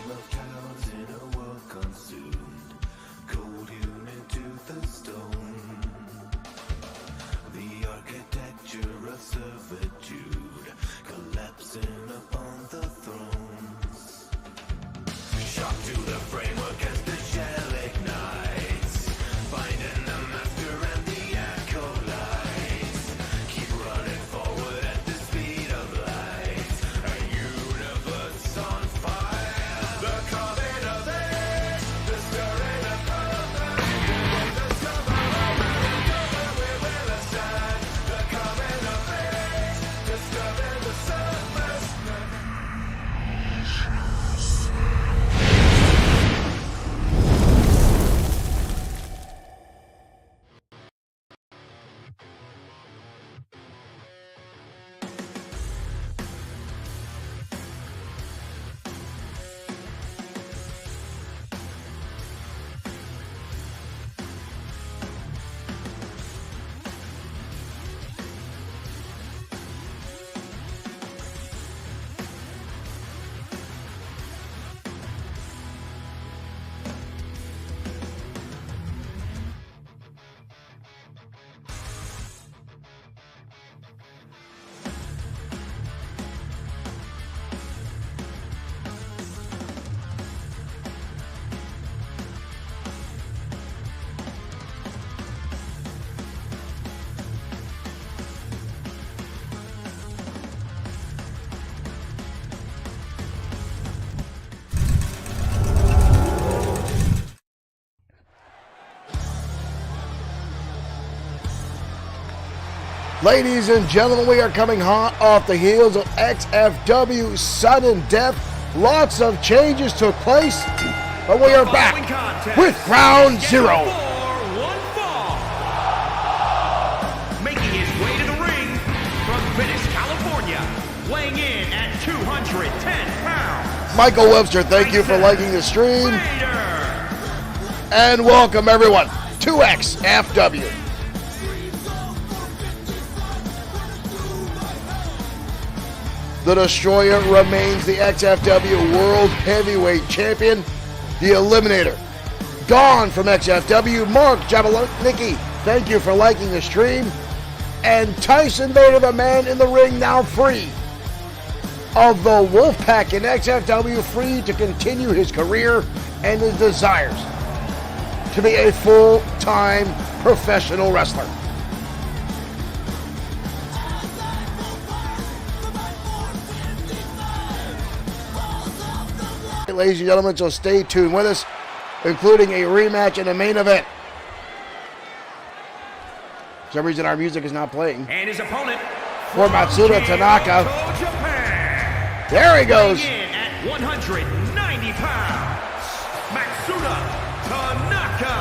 stream of cows in a world consumed, cold hewn into the stone. The architecture of servitude, collapsing upon the thrones. Shock to the framework as the shell ignites, finding the master and the acolytes. Keep running forward at the speed of light, a universe on fire. The coming of age, the stirring of purpose, the summer of where we will ascend. The coming of age, disturbing the surface. Ladies and gentlemen, we are coming hot off the heels of XFW Sudden Death. Lots of changes took place, but we are back with Ground Zero. Making his way to the ring from Venice, California, weighing in at 210 pounds. Michael Webster, thank you for liking the stream. And welcome everyone to XFW. The Destroyer remains the XFW World Heavyweight Champion. The Eliminator, gone from XFW. Mark Jablonski, thank you for liking the stream. And Tyson Vader, the man in the ring, now free of the Wolfpack in XFW, free to continue his career and his desires to be a full-time professional wrestler. Ladies and gentlemen, so stay tuned with us, including a rematch and a main event. For some reason, our music is not playing. And his opponent for Matsuda Tanaka. Japan. There he goes. Weighing in at 190 pounds, Matsuda Tanaka.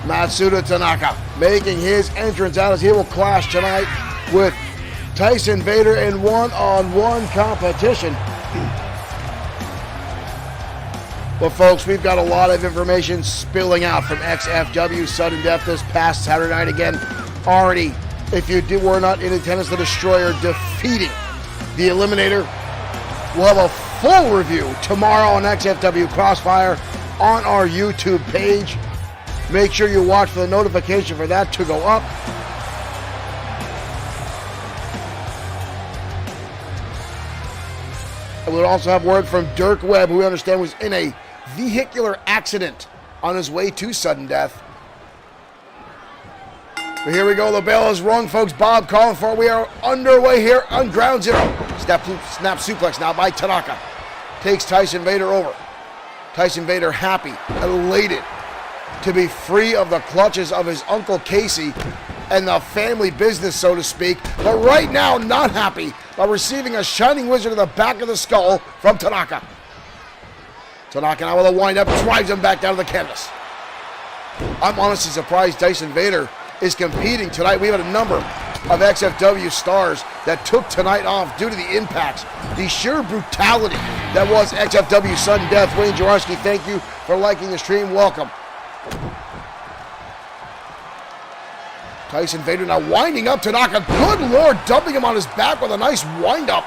Matsuda Tanaka making his entrance out as he will clash tonight with Tyson Vader in one-on-one competition. But folks, we've got a lot of information spilling out from XFW Sudden Death this past Saturday night. Again, already, if you were not in attendance, the Destroyer defeating the Eliminator. We'll have a full review tomorrow on XFW Crossfire on our YouTube page. Make sure you watch for the notification for that to go up. And we'll also have word from Dirk Webb, who we understand was in a vehicular accident on his way to sudden death. But here we go. The bell is rung, folks. Bob calling for it. We are underway here on Ground Zero. Snap suplex now by Tanaka. Takes Tyson Vader over. Tyson Vader happy, elated to be free of the clutches of his Uncle Casey and the family business, so to speak. But right now, not happy by receiving a Shining Wizard in the back of the skull from Tanaka. Tanaka now with a wind-up, drives him back down to the canvas. I'm honestly surprised Tyson Vader is competing tonight. We have a number of XFW stars that took tonight off due to the impacts, the sheer brutality that was XFW Sudden Death. Wayne Jaworski, thank you for liking the stream. Welcome. Tyson Vader now winding up Tanaka. Good Lord, dumping him on his back with a nice wind-up.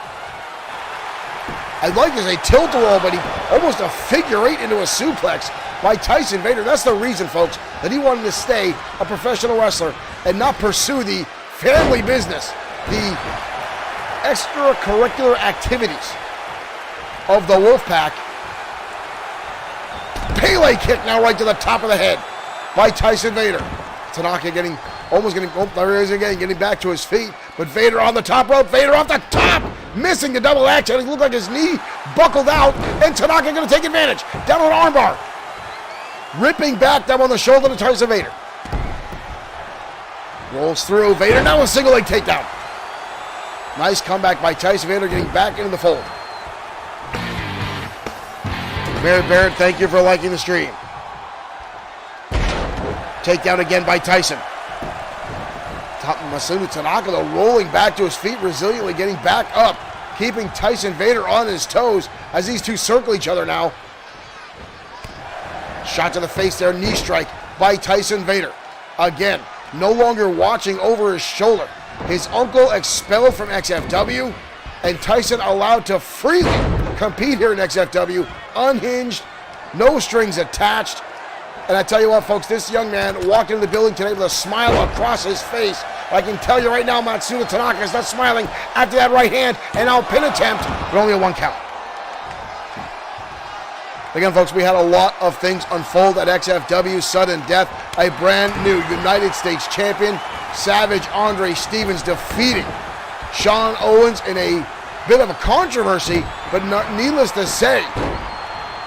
I like is a tilt-a-roll, but he almost a figure eight into a suplex by Tyson Vader. That's the reason, folks, that he wanted to stay a professional wrestler and not pursue the family business, the extracurricular activities of the Wolfpack. Pele kick now right to the top of the head by Tyson Vader. Tanaka getting there he is again, getting back to his feet, but Vader on the top rope, Vader off the top, missing the double axe, and it looked like his knee buckled out, and Tanaka going to take advantage. Down on an armbar. Ripping back down on the shoulder to Tyson Vader. Rolls through, Vader now a single leg takedown. Nice comeback by Tyson Vader, getting back into the fold. Barrett, thank you for liking the stream. Takedown again by Tyson. Masunu Tanaka, though, rolling back to his feet, resiliently getting back up, keeping Tyson Vader on his toes as these two circle each other now. Shot to the face there, knee strike by Tyson Vader. Again, no longer watching over his shoulder. His uncle expelled from XFW, and Tyson allowed to freely compete here in XFW, unhinged, no strings attached. And I tell you what, folks, this young man walked into the building today with a smile across his face. I can tell you right now, Matsuda Tanaka is not smiling after that right hand, and now pin attempt, but only a 1 count. Again, folks, we had a lot of things unfold at XFW. Sudden death, a brand new United States champion, Savage Andre Stevens, defeating Sean Owens in a bit of a controversy, but not needless to say,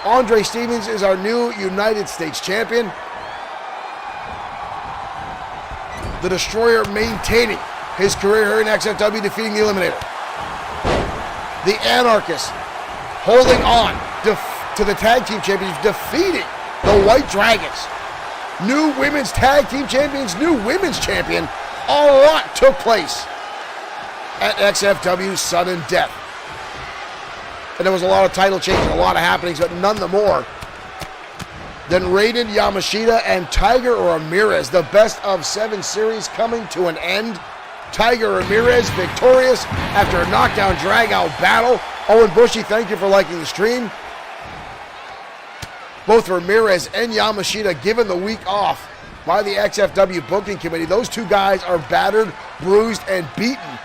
Andre Stevens is our new United States champion. The Destroyer maintaining his career here in XFW, defeating the Eliminator. The Anarchist holding on to the Tag Team Champions, defeating the White Dragons. New Women's Tag Team Champions, new Women's Champion. A lot took place at XFW Sudden Death. And there was a lot of title changes, a lot of happenings, but none the more than Raiden Yamashita and Tiger Ramirez. The best of 7 series coming to an end. Tiger Ramirez victorious after a knockdown drag-out battle. Owen Bushy, thank you for liking the stream. Both Ramirez and Yamashita given the week off by the XFW booking committee. Those two guys are battered, bruised, and beaten.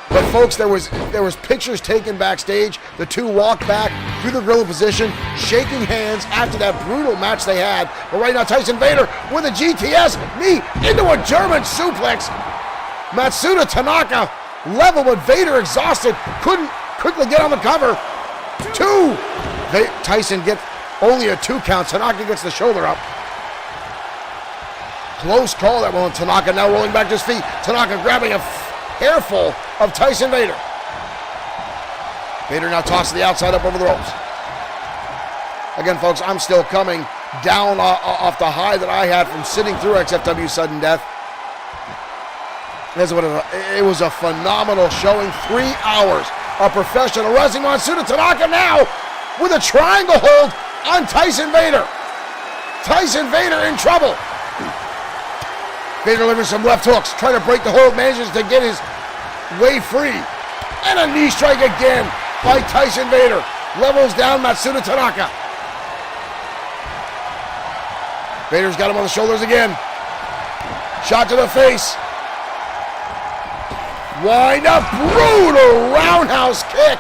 But folks, there was pictures taken backstage. The two walked back through the gorilla position, shaking hands after that brutal match they had. But right now, Tyson Vader with a GTS knee into a German suplex. Matsuda Tanaka level, but Vader exhausted, couldn't quickly get on the cover. 2. Tyson gets only a 2 count. Tanaka gets the shoulder up. Close call that one. Tanaka now rolling back to his feet. Tanaka grabbing a hairful of Tyson Vader. Vader now tosses the outside up over the ropes. Again, folks, I'm still coming down off the high that I had from sitting through XFW Sudden Death. It was a phenomenal showing. 3 hours of professional wrestling. Matsuda Tanaka now with a triangle hold on Tyson Vader. Tyson Vader in trouble. Vader delivering some left hooks, trying to break the hold, manages to get his way free. And a knee strike again by Tyson Vader. Levels down Matsuda Tanaka. Vader's got him on the shoulders again. Shot to the face. Wind up, brutal roundhouse kick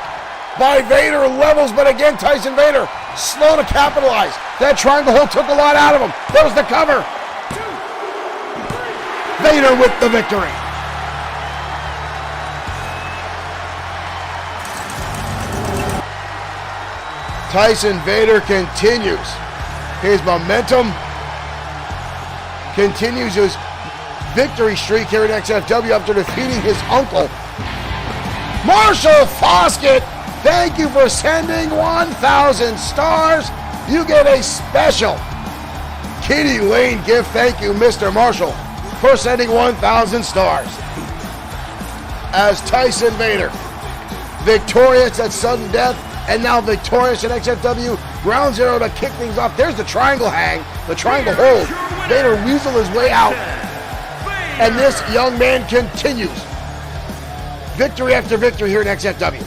by Vader. Levels, but again, Tyson Vader slow to capitalize. That triangle hold took a lot out of him. There's the cover. Vader with the victory. Tyson Vader continues his momentum, continues his victory streak here at XFW after defeating his uncle. Marshall Foskett, thank you for sending 1,000 stars. You get a special Kitty Lane gift. Thank you, Mr. Marshall, for sending 1,000 stars. As Tyson Vader, victorious at Sudden Death, and now victorious at XFW Ground Zero to kick things off. There's the triangle hang, the triangle hold. Vader weasel his way out, and this young man continues victory after victory here in XFW.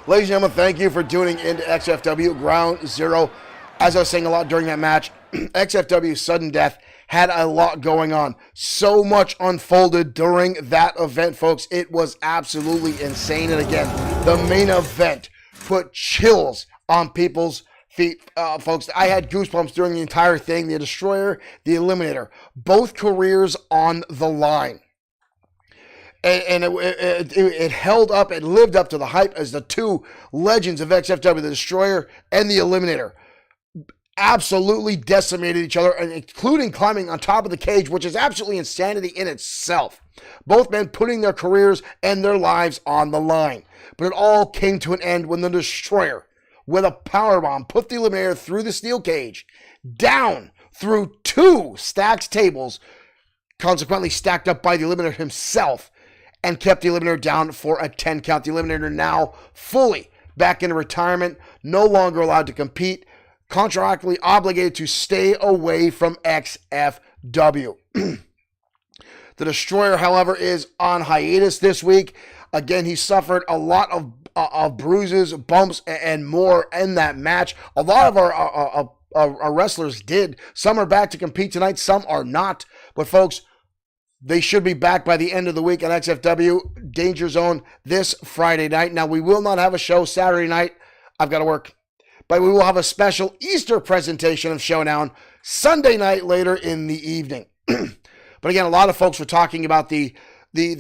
Ladies and gentlemen, thank you for tuning into XFW Ground Zero. As I was saying a lot during that match, XFW's sudden death had a lot going on. So much unfolded during that event, folks. It was absolutely insane. And again, the main event put chills on people's feet, folks. I had goosebumps during the entire thing. The Destroyer, the Eliminator, both careers on the line. And it held up, it lived up to the hype as the two legends of XFW, the Destroyer and the Eliminator, absolutely decimated each other, and including climbing on top of the cage, which is absolutely insanity in itself. Both men putting their careers and their lives on the line. But it all came to an end when the Destroyer, with a powerbomb, put the Eliminator through the steel cage, down through two stacked tables, consequently stacked up by the Eliminator himself, and kept the Eliminator down for a 10 count. The Eliminator now fully back into retirement, no longer allowed to compete, contractually obligated to stay away from XFW. The Destroyer, however, is on hiatus this week. Again, he suffered a lot of bruises, bumps, and more in that match. A lot of our wrestlers did. Some are back to compete tonight, some are not. But folks, they should be back by the end of the week on XFW Danger Zone this Friday night. Now, we will not have a show Saturday night. I've got to work. But we will have a special Easter presentation of Showdown Sunday night later in the evening. But again, a lot of folks were talking about the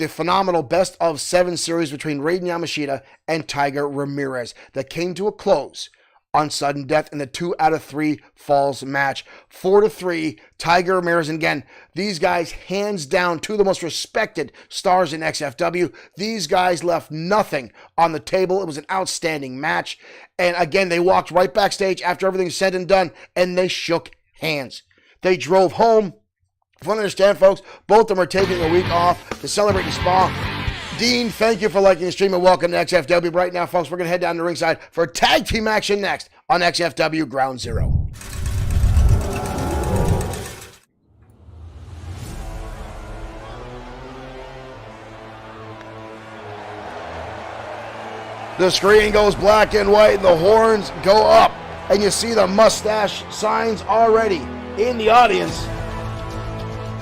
phenomenal best of 7 series between Raiden Yamashita and Tiger Ramirez that came to a close on sudden death in the 2 out of 3 falls match. 4-3, Tiger Ramirez. And again, these guys, hands down, two of the most respected stars in XFW. These guys left nothing on the table. It was an outstanding match. And again, they walked right backstage after everything's said and done, and they shook hands. They drove home. If you want to understand, folks, both of them are taking a week off to celebrate the spa. Dean, thank you for liking the stream and welcome to XFW. Right now, folks, we're going to head down to ringside for tag team action next on XFW Ground Zero. The screen goes black and white, and the horns go up, and you see the mustache signs already in the audience.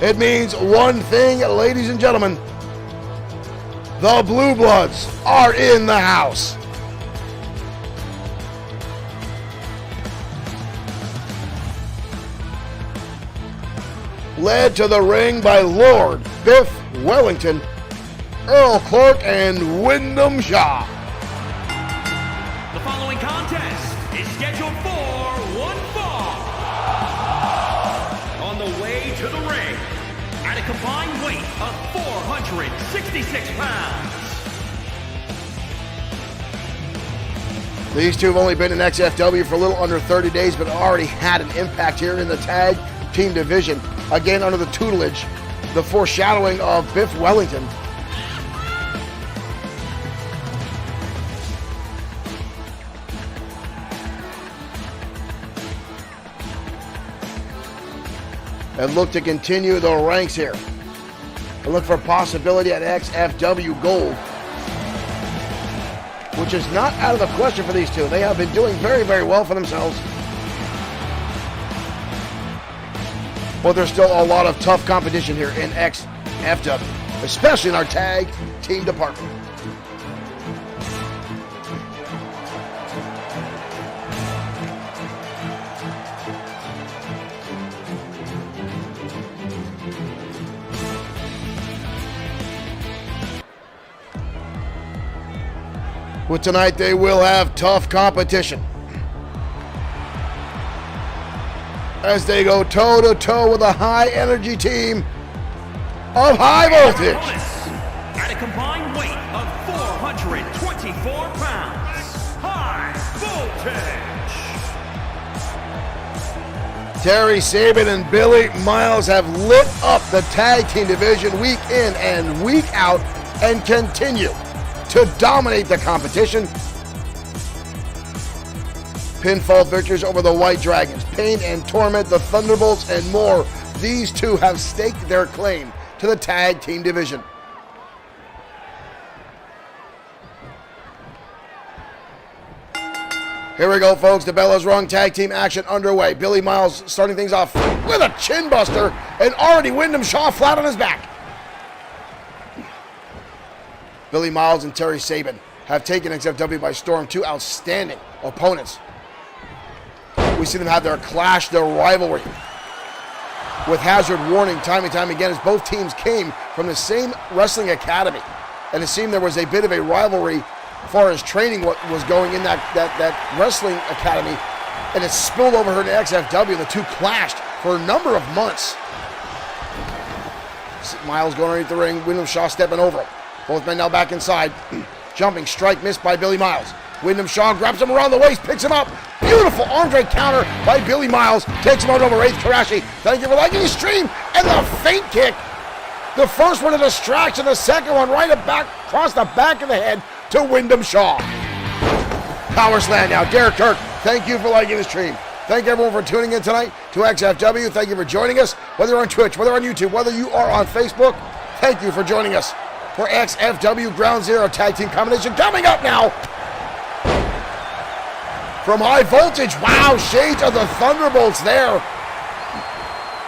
It means one thing, ladies and gentlemen. The Blue Bloods are in the house. Led to the ring by Lord Biff Wellington, Earl Clark, and Wyndham Shaw. The following contest is scheduled for one fall. On the way to the ring, at a combined weight of 466 pounds. These two have only been in XFW for a little under 30 days, but already had an impact here in the tag team division. Again, under the tutelage, the foreshadowing of Biff Wellington. And look to continue the ranks here. And look for possibility at XFW Gold, which is not out of the question for these two. They have been doing very, very well for themselves. But there's still a lot of tough competition here in XFW, especially in our tag team department. But tonight they will have tough competition as they go toe-to-toe with a high-energy team of High Voltage. At a combined weight of 424 pounds, High Voltage. Terry Sabin and Billy Miles have lit up the tag team division week in and week out and continue to dominate the competition. Pinfall victories over the White Dragons, Pain and Torment, the Thunderbolts, and more. These two have staked their claim to the tag team division. Here we go, folks. The bell is rung. Tag team action underway. Billy Miles starting things off with a chin buster, and already Wyndham Shaw flat on his back. Billy Miles and Terry Sabin have taken XFW by storm. Two outstanding opponents. We see them have their clash, their rivalry, with hazard warning time and time again, as both teams came from the same wrestling academy. And it seemed there was a bit of a rivalry as far as training what was going in that wrestling academy. And it spilled over here to XFW. The two clashed for a number of months. Miles going underneath the ring. Wyndham Shaw stepping over him. Both men now back inside. Jumping strike missed by Billy Miles. Wyndham Shaw grabs him around the waist, picks him up. Beautiful arm drag counter by Billy Miles. Takes him out over Wraith Karashi. Thank you for liking the stream. And the feint kick. The first one a distraction. The second one right across the back of the head to Wyndham Shaw. Power slam now. Derek Kirk, thank you for liking the stream. Thank everyone for tuning in tonight to XFW. Thank you for joining us. Whether you're on Twitch, whether on YouTube, whether you are on Facebook, thank you for joining us for XFW Ground Zero Tag Team Combination. Coming up now from High Voltage. Wow, shades of the Thunderbolts there.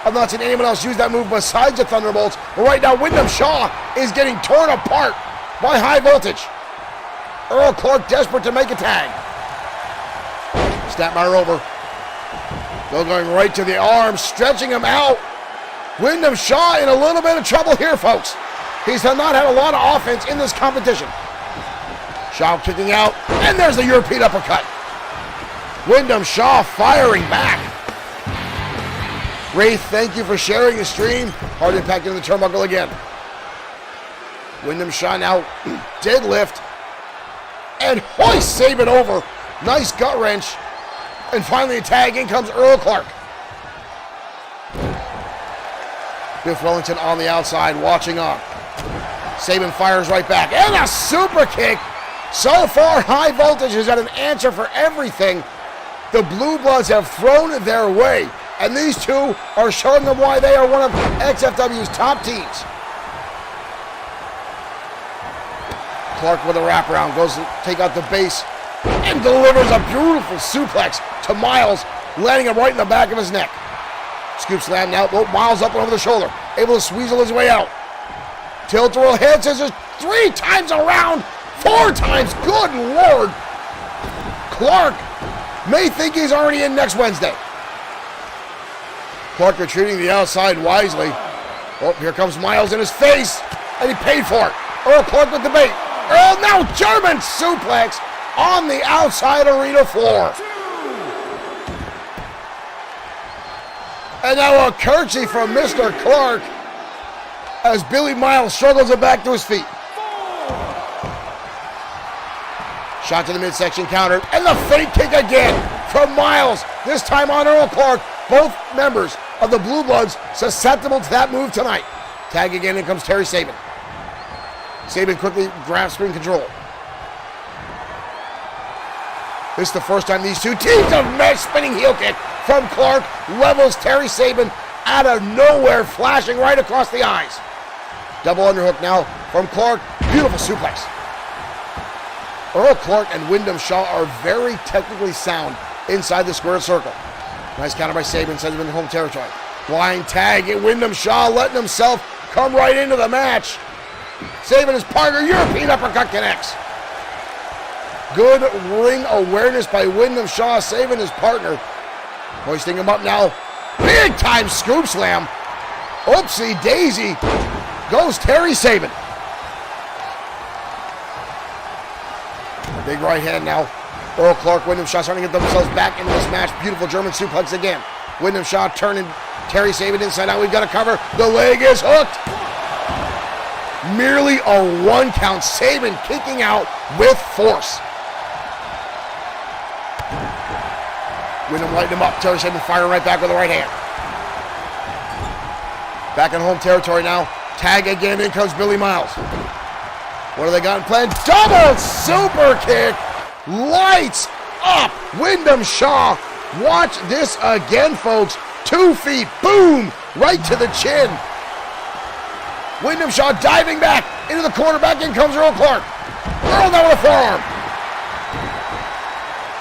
I've not seen anyone else use that move besides the Thunderbolts. But right now, Wyndham Shaw is getting torn apart by High Voltage. Earl Clark desperate to make a tag. Snapmire over. Still going right to the arm, stretching him out. Wyndham Shaw in a little bit of trouble here, folks. He's not had a lot of offense in this competition. Shaw kicking out, and there's the European uppercut. Wyndham Shaw firing back. Wraith, thank you for sharing the stream. Hard impact into the turnbuckle again. Wyndham Shaw now deadlift and hoist Sabin over. Nice gut wrench. And finally a tag. In comes Earl Clark. Biff Wellington on the outside watching on. Sabin fires right back. And a super kick. So far, High Voltage has got an answer for everything the Blue Bloods have thrown their way. And these two are showing them why they are one of XFW's top teams. Clark with a wraparound, goes to take out the base and delivers a beautiful suplex to Miles, landing him right in the back of his neck. Scoop slam now, Miles up and over the shoulder, able to squeeze his way out. Tilt-a-whirl head scissors 3 times around, 4 times, good Lord. Clark may think he's already in next Wednesday. Clark retreating the outside wisely. Oh, here comes Miles in his face, and he paid for it. Earl Clark with the bait. Earl now German suplex on the outside arena floor. And now a curtsy from Mr. Clark as Billy Miles struggles it back to his feet. Shot to the midsection counter, and the feint kick again from Miles, this time on Earl Clark. Both members of the Blue Bloods susceptible to that move tonight. Tag again, in comes Terry Sabin. Sabin quickly grasping control. This is the first time these two teams have met. Spinning heel kick from Clark levels Terry Sabin out of nowhere, flashing right across the eyes. Double underhook now from Clark. Beautiful suplex. Earl Clark and Wyndham Shaw are very technically sound inside the squared circle. Nice counter by Sabin, sends him into home territory. Blind tag at Wyndham Shaw, letting himself come right into the match. Sabin his partner, European uppercut connects. Good ring awareness by Wyndham Shaw, saving his partner. Hoisting him up now. Big time scoop slam. Oopsie daisy. Goes Terry Sabin. Big right hand now. Earl Clark, Wyndham Shaw starting to get themselves back into this match. Beautiful German suplex again. Wyndham Shaw turning Terry Sabin inside out. We've got to cover. The leg is hooked. Merely a 1 count. Sabin kicking out with force. Wyndham lighting him up. Terry Sabin firing right back with the right hand. Back in home territory now. Tag again. In comes Billy Miles. What do they got in plan? Double super kick. Lights up. Wyndham Shaw. Watch this again, folks. 2 feet. Boom. Right to the chin. Wyndham Shaw diving back into the corner. Back in comes Earl Clark. Earl down with a forearm.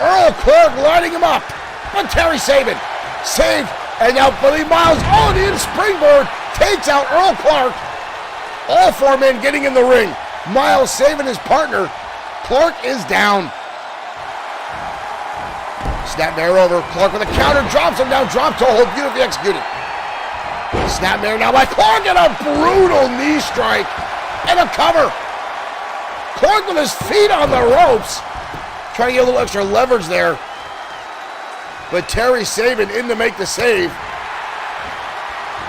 Earl Clark lighting him up. But Terry Sabin saved. And now Billy Miles on in springboard. Takes out Earl Clark. All four men getting in the ring. Miles saving his partner. Clark is down. Snapmare over. Clark with a counter. Drops him down. Drop toe hold. Beautifully executed. Snapmare now by Clark and a brutal knee strike. And a cover. Clark with his feet on the ropes. Trying to get a little extra leverage there. But Terry Sabin in to make the save.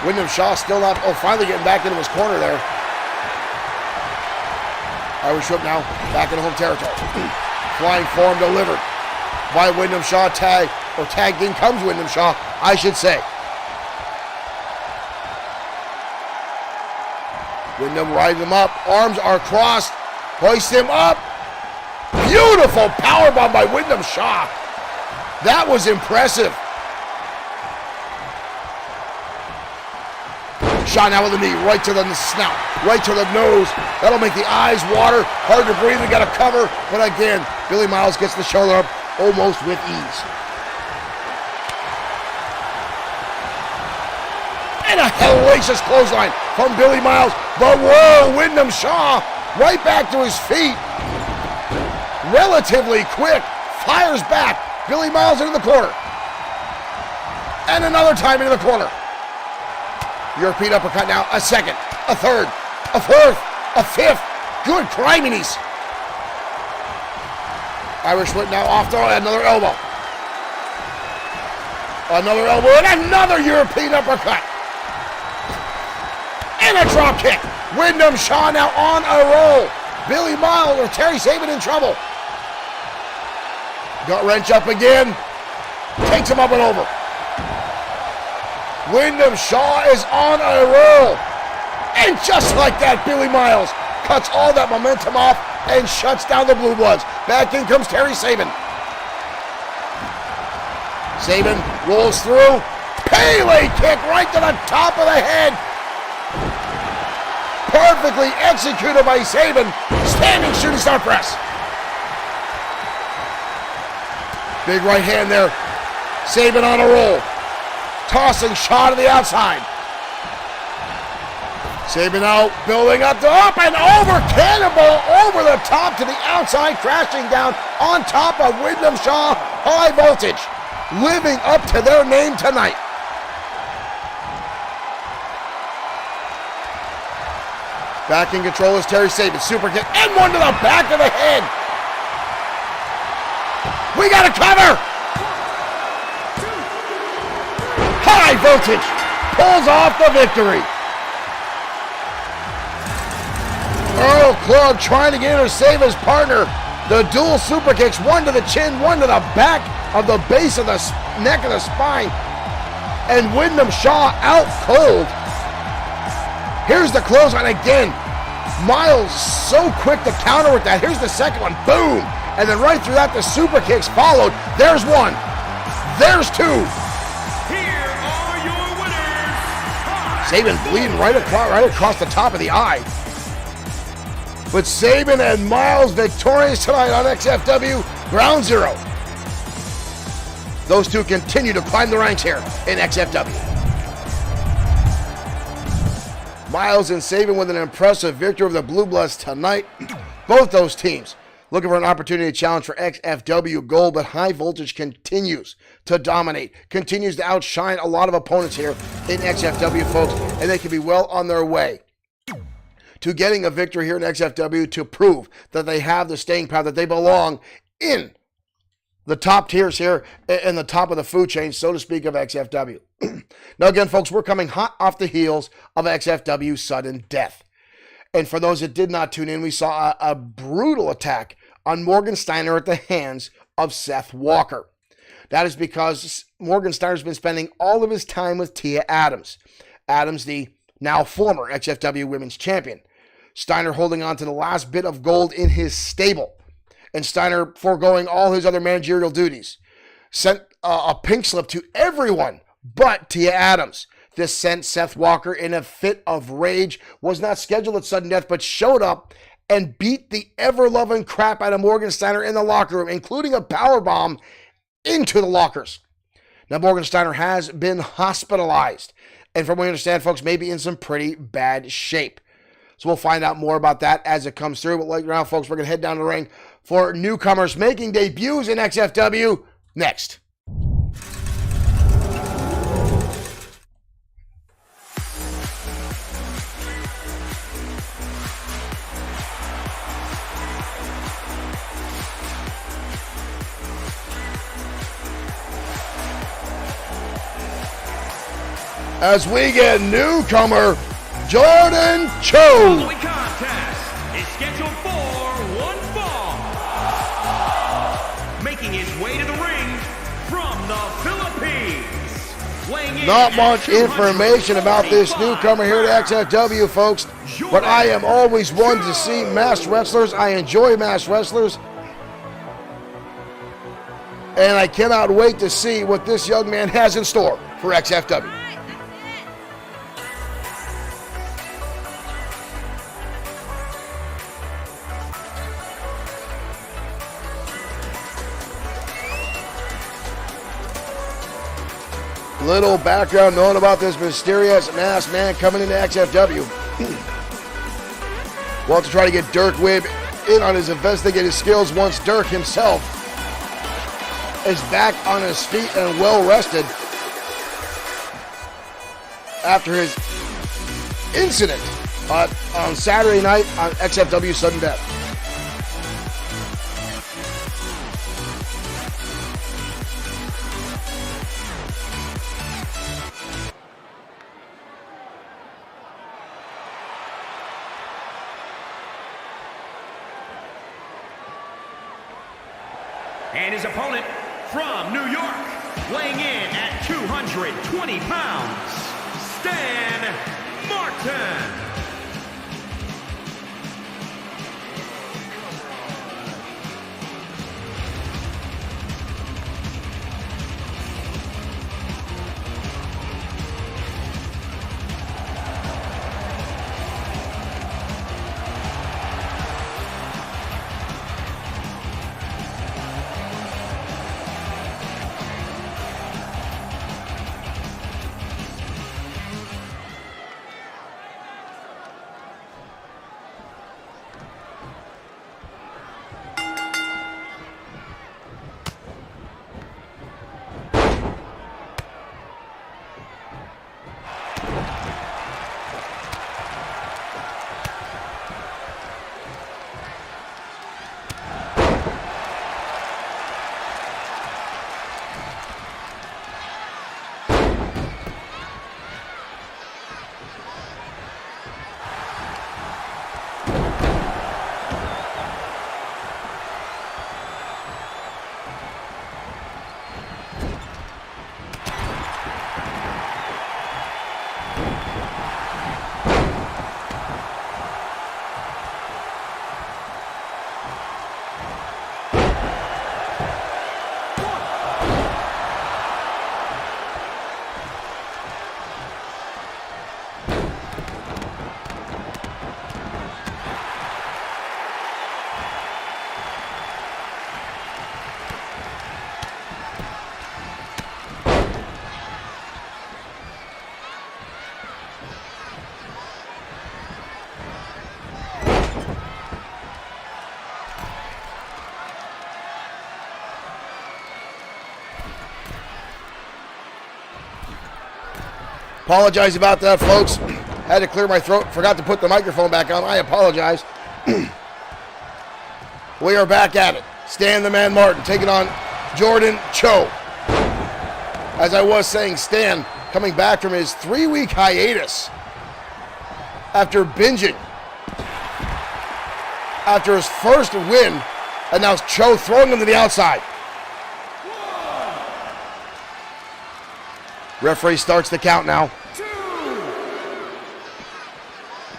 Wyndham Shaw still not, finally getting back into his corner there. Irish whip now, back into home territory. Flying form delivered by Wyndham Shaw. Tagged in comes Wyndham Shaw, I should say. Wyndham riding him up, arms are crossed, hoist him up. Beautiful powerbomb by Wyndham Shaw. That was impressive. Shaw now with the knee, right to the snout, right to the nose. That'll make the eyes water. Hard to breathe, we got a cover. But again, Billy Miles gets the shoulder up almost with ease. And a hellacious clothesline from Billy Miles. But whoa, Wyndham Shaw right back to his feet. Relatively quick, fires back. Billy Miles into the corner. And another time into the corner. European uppercut now, a second, a third, a fourth, a fifth. Good criminies. Irish whip now off throw, another elbow. Another elbow and another European uppercut. And a drop kick. Wyndham Shaw now on a roll. Billy Miles or Terry Sabin in trouble. Gut wrench up again. Takes him up and over. Wyndham Shaw is on a roll. And just like that, Billy Miles cuts all that momentum off and shuts down the Blue Bloods. Back in comes Terry Sabin. Sabin rolls through. Pele kick right to the top of the head. Perfectly executed by Sabin. Standing shooting star press. Big right hand there. Sabin on a roll. Tossing Shaw to the outside. Sabin out, building up and over. Cannonball over the top to the outside, crashing down on top of Wyndham Shaw. High Voltage, living up to their name tonight. Back in control is Terry Sabin. Super kick and one to the back of the head. We got a cover. High Voltage pulls off the victory. Earl Clark trying to get in to save his partner. The dual super kicks, one to the chin, one to the back of the base of the neck of the spine. And Wyndham Shaw out cold. Here's the clothesline again. Miles so quick to counter with that. Here's the second one. Boom. And then right through that, the super kicks followed. There's one. There's two. Here are your winners. Sabin bleeding right across the top of the eye. But Sabin and Miles victorious tonight on XFW Ground Zero. Those two continue to climb the ranks here in XFW. Miles and Sabin with an impressive victory over the Blue Bloods tonight. Both those teams looking for an opportunity to challenge for XFW gold, but High Voltage continues to dominate, continues to outshine a lot of opponents here in XFW, folks, and they can be well on their way to getting a victory here in XFW to prove that they have the staying power, that they belong in the top tiers here and the top of the food chain, so to speak, of XFW. Now again, folks, we're coming hot off the heels of XFW sudden death. And for those that did not tune in, we saw a brutal attack on Morgan Steiner at the hands of Seth Walker. That is because Morgan Steiner's been spending all of his time with Tia Adams. Adams, the now former XFW Women's Champion. Steiner holding on to the last bit of gold in his stable. And Steiner foregoing all his other managerial duties. Sent a pink slip to everyone but Tia Adams. This sent Seth Walker in a fit of rage. Was not scheduled at sudden death, but showed up and beat the ever-loving crap out of Morgensteiner in the locker room, including a powerbomb into the lockers. Now, Morgensteiner has been hospitalized, and from what we understand, folks, may be in some pretty bad shape. So we'll find out more about that as it comes through. But right now, folks, we're going to head down the ring for newcomers making debuts in XFW next. As we get newcomer Jordan Cho. The following contest is scheduled for one fall. Making his way to the ring from the Philippines. Weighing in Not at much information about this 225 newcomer here to XFW, folks. But I am always one to see masked wrestlers. I enjoy masked wrestlers. And I cannot wait to see what this young man has in store for XFW. Little background known about this mysterious masked man coming into XFW. Want to try to get Dirk Wibb in on his investigative skills once Dirk himself is back on his feet and well rested after his incident on Saturday night on XFW Sudden Death. And his opponent from New York, weighing in at 220 pounds, Stan Martin. Apologize about that, folks. Had to clear my throat. Forgot to put the microphone back on. I apologize. We are back at it. Stan the Man Martin taking on Jordan Cho. As I was saying, Stan coming back from his 3-week hiatus after binging. After his first win, and now Cho throwing him to the outside. Referee starts the count now.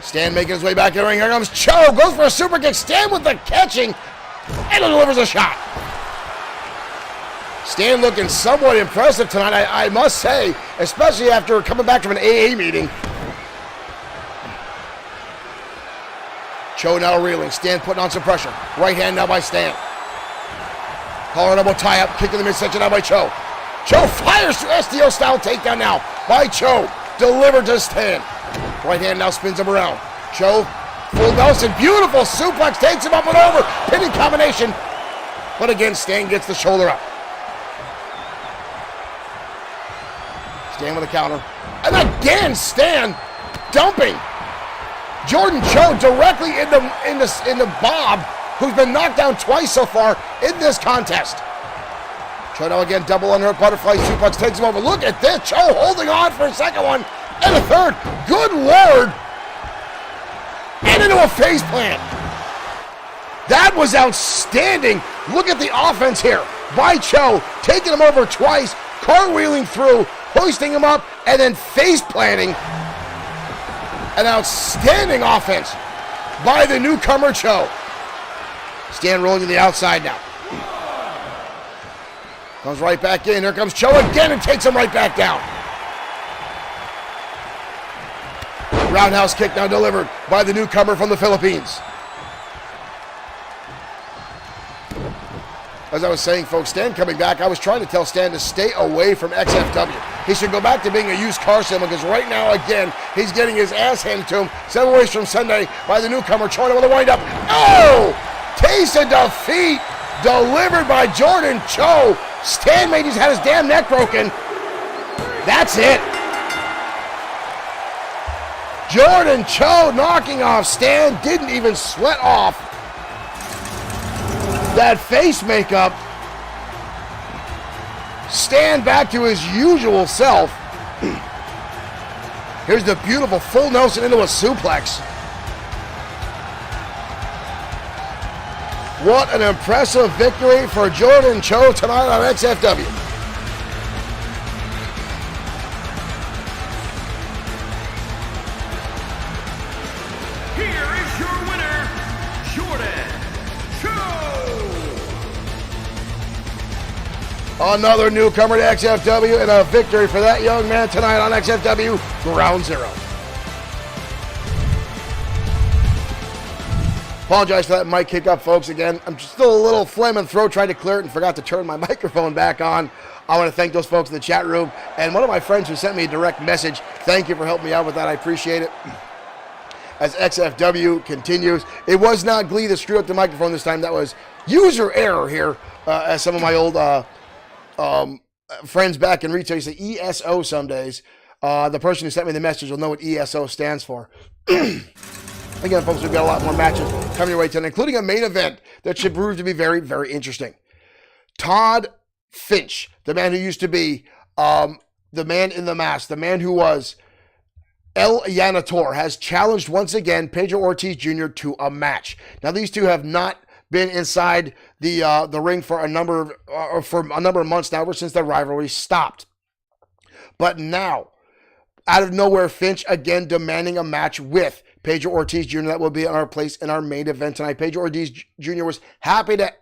Stan making his way back in the ring. Here comes Cho. Goes for a super kick. Stan with the catching. And delivers a shot. Stan looking somewhat impressive tonight, I must say. Especially after coming back from an AA meeting. Cho now reeling. Stan putting on some pressure. Right hand now by Stan. Collar elbow tie up. Kick in the midsection now by Cho. Cho fires through STO style takedown now by Cho. Delivered to Stan. Right hand now spins him around. Cho, full Nelson. Beautiful suplex. Takes him up and over. Pinning combination. But again, Stan gets the shoulder up. Stan with a counter. And again, Stan dumping Jordan Cho directly in the Bob, who's been knocked down twice so far in this contest. Cho now again, double underhook butterfly suplex, takes him over. Look at this, Cho holding on for a second one and a third. Good Lord. And into a face plant. That was outstanding. Look at the offense here by Cho, taking him over twice, cartwheeling through, hoisting him up, and then face planting. An outstanding offense by the newcomer Cho. Stan rolling to the outside now. Comes right back in. Here comes Cho again and takes him right back down. Roundhouse kick now delivered by the newcomer from the Philippines. As I was saying, folks, Stan coming back, I was trying to tell Stan to stay away from XFW. He should go back to being a used car salesman because right now, again, he's getting his ass handed to him 7 ways from Sunday by the newcomer, China with a wind-up. Oh! Taste of defeat delivered by Jordan Cho. Stan made he's had his damn neck broken. That's it. Jordan Cho knocking off Stan, didn't even sweat off that face makeup. Stan back to his usual self. Here's the beautiful full Nelson into a suplex. What an impressive victory for Jordan Cho tonight on XFW. Another newcomer to XFW and a victory for that young man tonight on XFW Ground Zero. Apologize for that mic kick up, folks. Again, I'm still a little phlegm in throat, trying to clear it and forgot to turn my microphone back on. I want to thank those folks in the chat room and one of my friends who sent me a direct message. Thank you for helping me out with that. I appreciate it. As XFW continues, it was not Glee that screwed up the microphone this time. That was user error here, as some of my old friends back in retail say ESO some days. The person who sent me the message will know what ESO stands for. Again, folks, we've got a lot more matches coming your way tonight, including a main event that should prove to be very, very interesting. Todd Finch, the man who used to be the man in the mask, the man who was El Yanator, has challenged once again Pedro Ortiz Jr. to a match. Now, these two have not been inside the ring for a number of months now, ever since the rivalry stopped. But now, out of nowhere, Finch again demanding a match with Pedro Ortiz Jr. That will be in our place in our main event tonight. Pedro Ortiz Jr. was happy to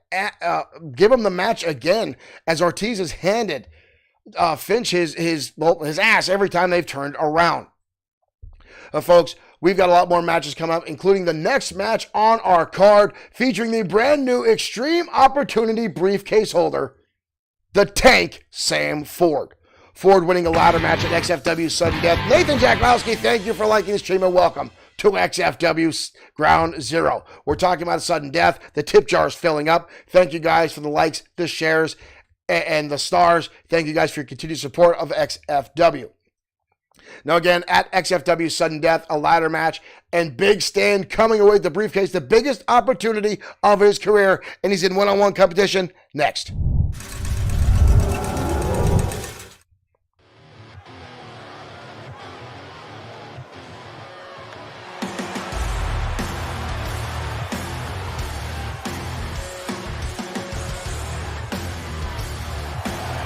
give him the match again, as Ortiz has handed Finch his ass every time they've turned around. Folks, we've got a lot more matches coming up, including the next match on our card, featuring the brand new Extreme Opportunity briefcase holder, the Tank Sam Ford. Ford winning a ladder match at XFW Sudden Death. Nathan Jackowski, thank you for liking the stream and welcome to XFW Ground Zero. We're talking about Sudden Death. The tip jar is filling up. Thank you guys for the likes, the shares, and the stars. Thank you guys for your continued support of XFW. Now again, at XFW Sudden Death, a ladder match, and Big Stan coming away with the briefcase, the biggest opportunity of his career, and he's in one-on-one competition next.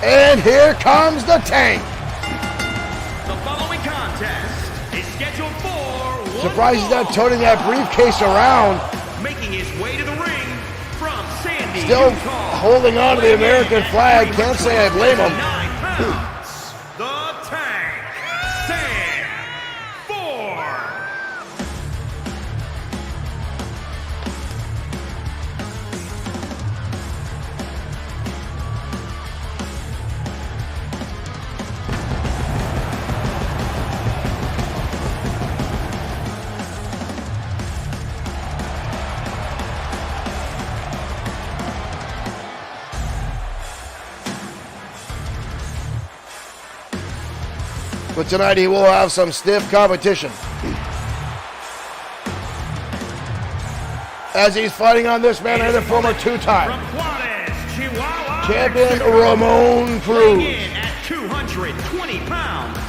And here comes the Tank. The following contest is scheduled for surprised he's not toting that briefcase around. Making his way to the ring from Sandy, Still Utah, holding on to the American flag. Can't say I blame him. 9 pounds, the Tank, Sam Ford. But tonight he will have some stiff competition. As he's fighting on this man and the former two-time champion Ramon Cruz. In at 220 pounds.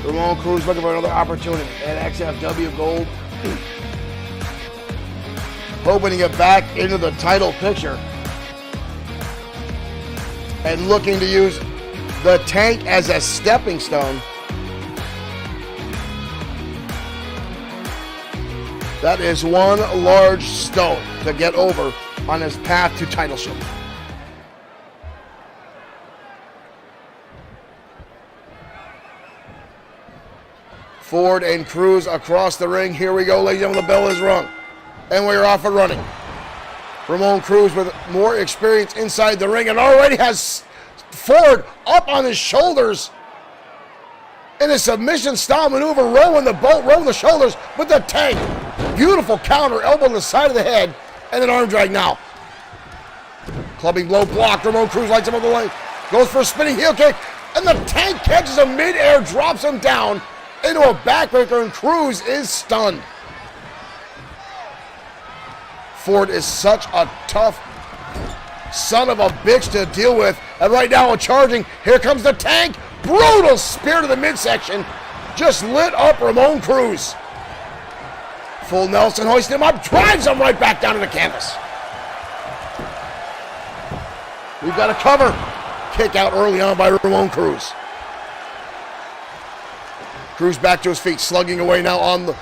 Ramon Cruz looking for another opportunity at XFW Gold. Hoping to get back into the title picture. And looking to use the tank as a stepping stone. That is one large stone to get over on his path to titleship. Ford and Cruz across the ring. Here we go, ladies and gentlemen. The bell is rung. And we're off and running. Ramon Cruz with more experience inside the ring and already has Ford up on his shoulders in a submission style maneuver, rolling the boat, rolling the shoulders with the tank. Beautiful counter, elbow on the side of the head, and an arm drag now. Clubbing blow blocked. Ramon Cruz lights him on the lane. Goes for a spinning heel kick, and the tank catches him midair, drops him down into a backbreaker, and Cruz is stunned. Ford is such a tough son of a bitch to deal with. And right now, charging. Here comes the tank. Brutal spear to the midsection. Just lit up Ramon Cruz. Full Nelson, hoisting him up, drives him right back down to the canvas. We've got a cover. Kick out early on by Ramon Cruz. Cruz back to his feet, slugging away now on the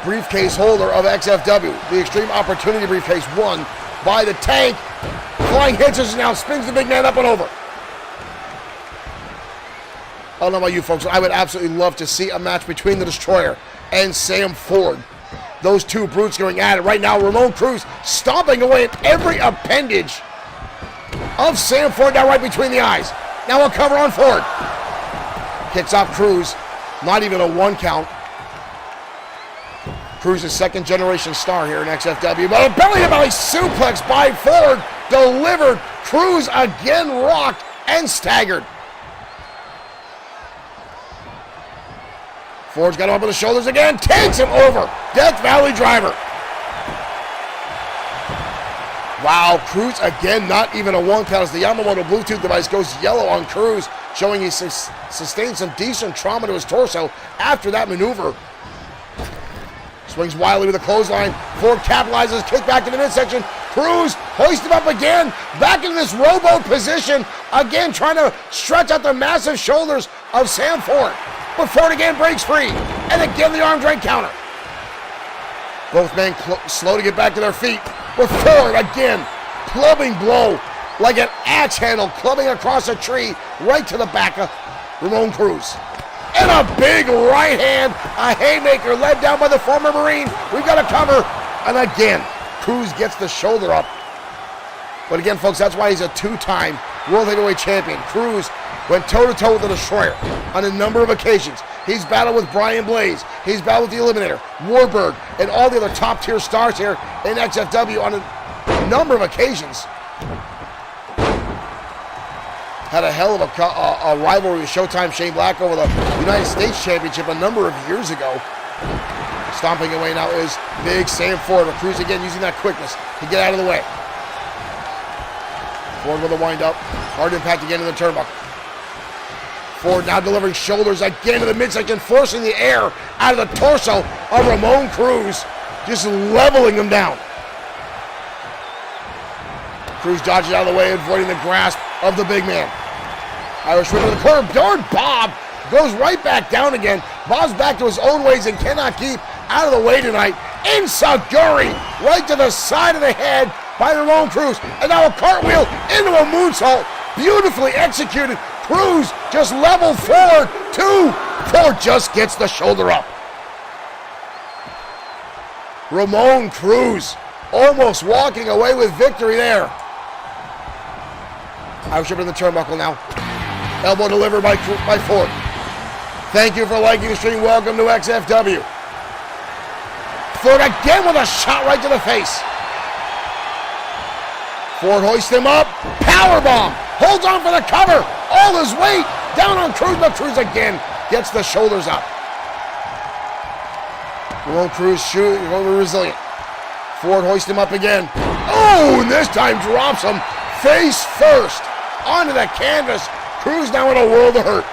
briefcase holder of XFW. The Extreme Opportunity briefcase won by the tank. Flying hitches now, spins the big man up and over. I don't know about you folks, I would absolutely love to see a match between the Destroyer and Sam Ford. Those two brutes going at it right now. Ramon Cruz stomping away at every appendage of Sam Ford, now right between the eyes. Now a cover on Ford. Kicks off Cruz, not even a one count. Cruz is second generation star here in XFW, but a belly-to-belly suplex by Ford delivered. Cruz again rocked and staggered. Ford's got him up on the shoulders again, takes him over. Death Valley driver. Wow, Cruz again, not even a one count as the Yamamoto Bluetooth device goes yellow on Cruz, showing he sustained some decent trauma to his torso after that maneuver. Swings wildly with a clothesline. Ford capitalizes, kick back to the midsection. Cruz hoists him up again, back in this rowboat position, again trying to stretch out the massive shoulders of Sam Ford. But Ford again breaks free, and again the arm drag counter. Both men slow to get back to their feet, but Ford again, clubbing blow like an axe handle, clubbing across a tree right to the back of Ramon Cruz. And a big right hand, a haymaker led down by the former Marine. We've got a cover, and again, Cruz gets the shoulder up. But again, folks, that's why he's a two-time World Heavyweight Champion. Cruz went toe-to-toe with the Destroyer on a number of occasions. He's battled with Brian Blaze. He's battled with the Eliminator, Warburg, and all the other top-tier stars here in XFW on a number of occasions. Had a hell of a rivalry with Showtime Shane Black over the United States Championship a number of years ago. Stomping away now is big Sam Ford. Cruz again using that quickness to get out of the way. Ford with a wind-up. Hard impact again in the turnbuckle. Ford now delivering shoulders again to the midsection, forcing the air out of the torso of Ramon Cruz, just leveling him down. Cruz dodges out of the way, avoiding the grasp of the big man. Irish whip to the corner. Darn Bob goes right back down again. Bob's back to his own ways and cannot keep out of the way tonight. Enziguri right to the side of the head by Ramon Cruz. And now a cartwheel into a moonsault. Beautifully executed. Cruz just leveled forward to Ford just gets the shoulder up. Ramon Cruz almost walking away with victory there. Irish Whip in the turnbuckle now. Elbow delivered by Ford. Thank you for liking the stream. Welcome to XFW. Ford again with a shot right to the face. Ford hoists him up. Powerbomb. Holds on for the cover. All his weight down on Cruz, but Cruz again gets the shoulders up. Ramon Cruz shooting, resilient. Ford hoists him up again. Oh, and this time drops him face first onto the canvas. Cruz now in a world of hurt.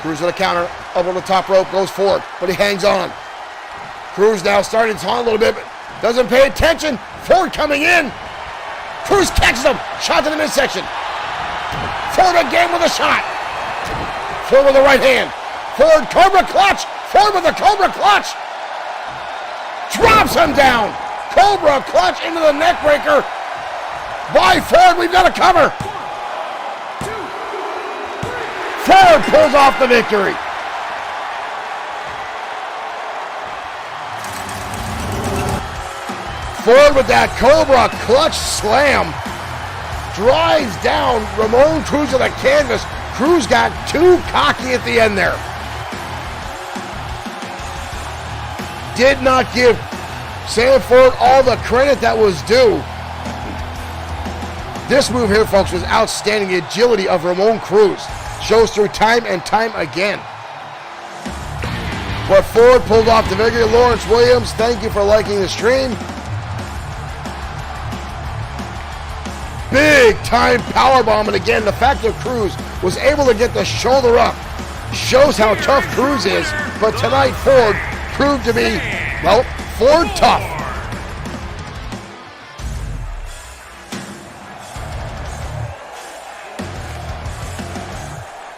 Cruz with a counter, up on the top rope, goes forward, but he hangs on. Cruz now starting to taunt a little bit, but doesn't pay attention. Ford coming in. Cruz catches him, shot to the midsection. Ford again with a shot. Ford with the right hand. Ford Cobra Clutch. Ford with the Cobra Clutch. Drops him down. Cobra Clutch into the neck breaker. By Ford, we've got a cover. Ford pulls off the victory. Ford with that Cobra Clutch slam. Drives down Ramon Cruz to the canvas. Cruz got too cocky at the end there. Did not give Sam Ford all the credit that was due. This move here, folks, was outstanding. The agility of Ramon Cruz shows through time and time again. But Ford pulled off the victory. Lawrence Williams, thank you for liking the stream. Big time powerbomb, and again, the fact that Cruz was able to get the shoulder up shows how tough Cruz is. But tonight, Ford proved to be, well, Ford tough.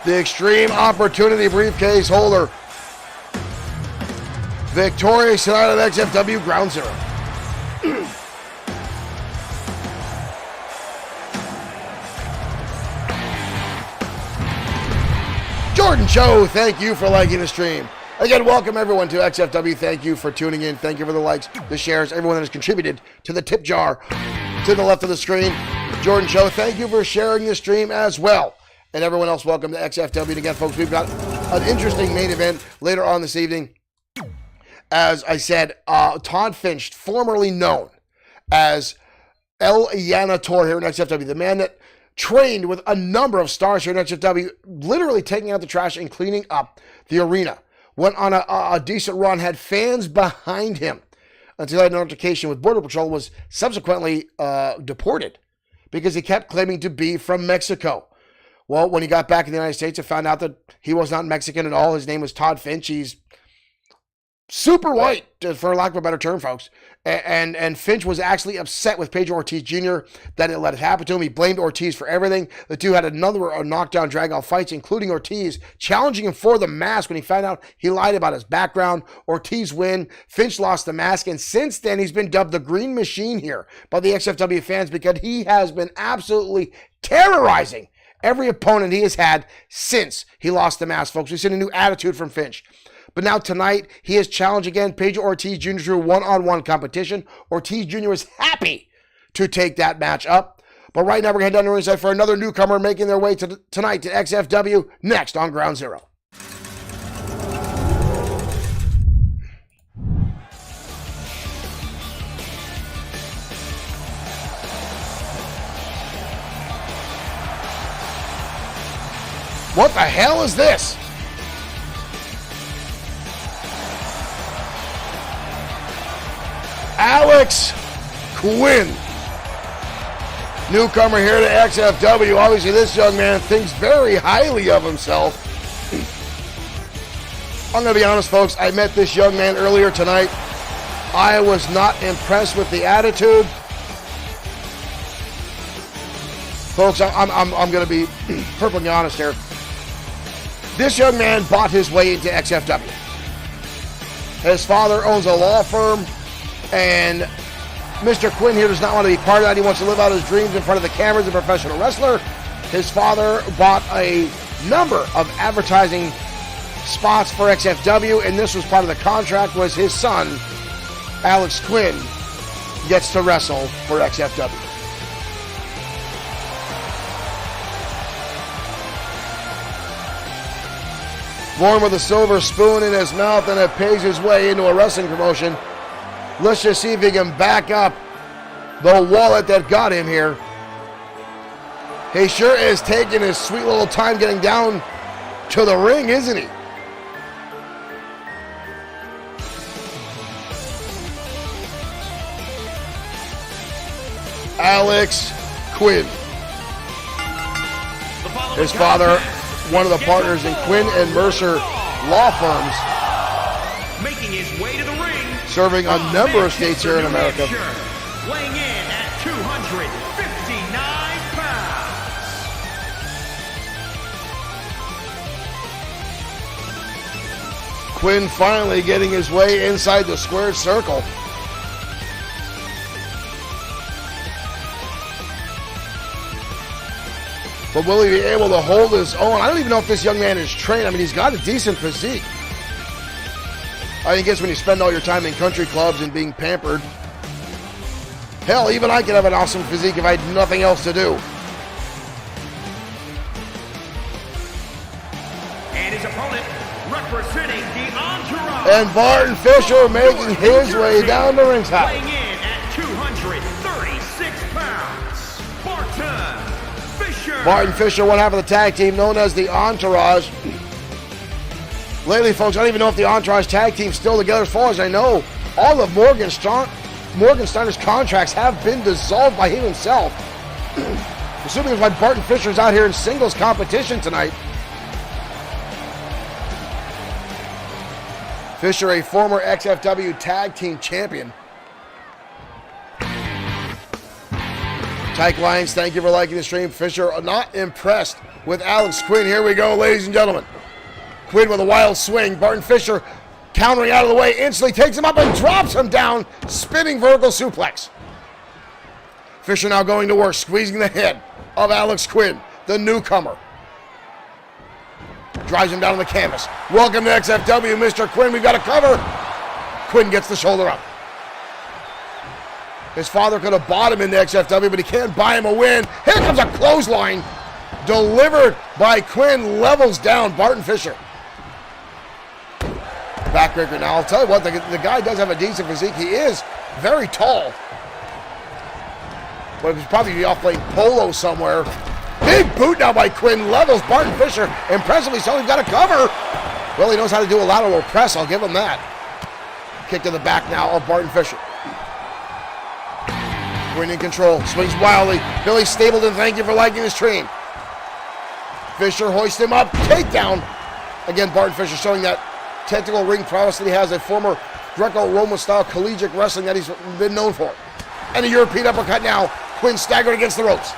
The Extreme Opportunity briefcase holder, victorious tonight at XFW Ground Zerp. Jordan Cho, thank you for liking the stream. Again, welcome everyone to XFW. Thank you for tuning in. Thank you for the likes, the shares, everyone that has contributed to the tip jar to the left of the screen. Jordan Cho, thank you for sharing the stream as well. And everyone else, welcome to XFW. And again, folks, we've got an interesting main event later on this evening. As I said, Todd Finch, formerly known as El Yanator here in XFW, the man that trained with a number of stars here in XFW, literally taking out the trash and cleaning up the arena. Went on a decent run, had fans behind him until he had an altercation with Border Patrol, was subsequently deported because he kept claiming to be from Mexico. Well, when he got back in the United States, I found out that he was not Mexican at all. His name was Todd Finch. He's super white, for lack of a better term, folks. And Finch was actually upset with Pedro Ortiz Jr. that it let it happen to him. He blamed Ortiz for everything. The two had a number of knockdown, drag-out fights, including Ortiz challenging him for the mask when he found out he lied about his background. Ortiz win. Finch lost the mask, and since then he's been dubbed the Green Machine here by the XFW fans because he has been absolutely terrorizing every opponent he has had since he lost the mask, folks. We've seen a new attitude from Finch. But now tonight, he is challenged again. Pedro Ortiz Jr. to a one-on-one competition. Ortiz Jr. is happy to take that match up. But right now, we're going to head down to ringside for another newcomer making their way to tonight to XFW, next on Ground Zero. What the hell is this? Alex Quinn, newcomer here to XFW. Obviously, this young man thinks very highly of himself. I'm going to be honest, folks. I met this young man earlier tonight. I was not impressed with the attitude. Folks, I'm going to be perfectly honest here. This young man bought his way into XFW. His father owns a law firm, and Mr. Quinn here does not want to be part of that. He wants to live out his dreams in front of the cameras, a professional wrestler. His father bought a number of advertising spots for XFW, and this was part of the contract, was his son, Alex Quinn, gets to wrestle for XFW. Born with a silver spoon in his mouth and it pays his way into a wrestling promotion. Let's just see if he can back up the wallet that got him here. He sure is taking his sweet little time getting down to the ring, isn't he? Alex Quinn. His father, one of the partners in Quinn and Mercer law firms, making his way to the ring, serving a number of states here in America. Weighing in at 259 pounds. Quinn finally getting his way inside the squared circle. But will he be able to hold his own? I don't even know if this young man is trained. I mean, he's got a decent physique. I guess when you spend all your time in country clubs and being pampered, hell, even I could have an awesome physique if I had nothing else to do. And his opponent representing the Entourage. And Barton Fisher making his way down the ringside. Weighing in at 236 pounds, Barton Fisher. Barton Fisher, one half of the tag team known as the Entourage. Lately, folks, I don't even know if the Entourage tag team's still together. As far as I know, all of Morgan Steiner's contracts have been dissolved by him himself. Assuming it's why Barton Fisher's out here in singles competition tonight. Fisher, a former XFW tag team champion. Tyke Lions, thank you for liking the stream. Fisher not impressed with Alex Quinn. Here we go, ladies and gentlemen. Quinn with a wild swing. Barton Fisher countering out of the way, instantly takes him up and drops him down. Spinning vertical suplex. Fisher now going to work, squeezing the head of Alex Quinn, the newcomer. Drives him down on the canvas. Welcome to XFW, Mr. Quinn. We've got a cover. Quinn gets the shoulder up. His father could have bought him in the XFW, but he can't buy him a win. Here comes a clothesline. Delivered by Quinn, levels down Barton Fisher. Backbreaker. Now, I'll tell you what, the guy does have a decent physique. He is very tall. But he's probably off playing polo somewhere. Big boot now by Quinn, levels Barton Fisher. Impressively so, he's got a cover. Well, he knows how to do a lateral press, I'll give him that. Kick to the back now of Barton Fisher. Quinn in control, swings wildly. Billy Stapleton, thank you for liking the stream. Fisher hoists him up, takedown. Again, Barton Fisher showing that technical ring prowess that he has, a former Greco-Roman style collegiate wrestling that he's been known for. And a European uppercut now. Quinn staggered against the ropes.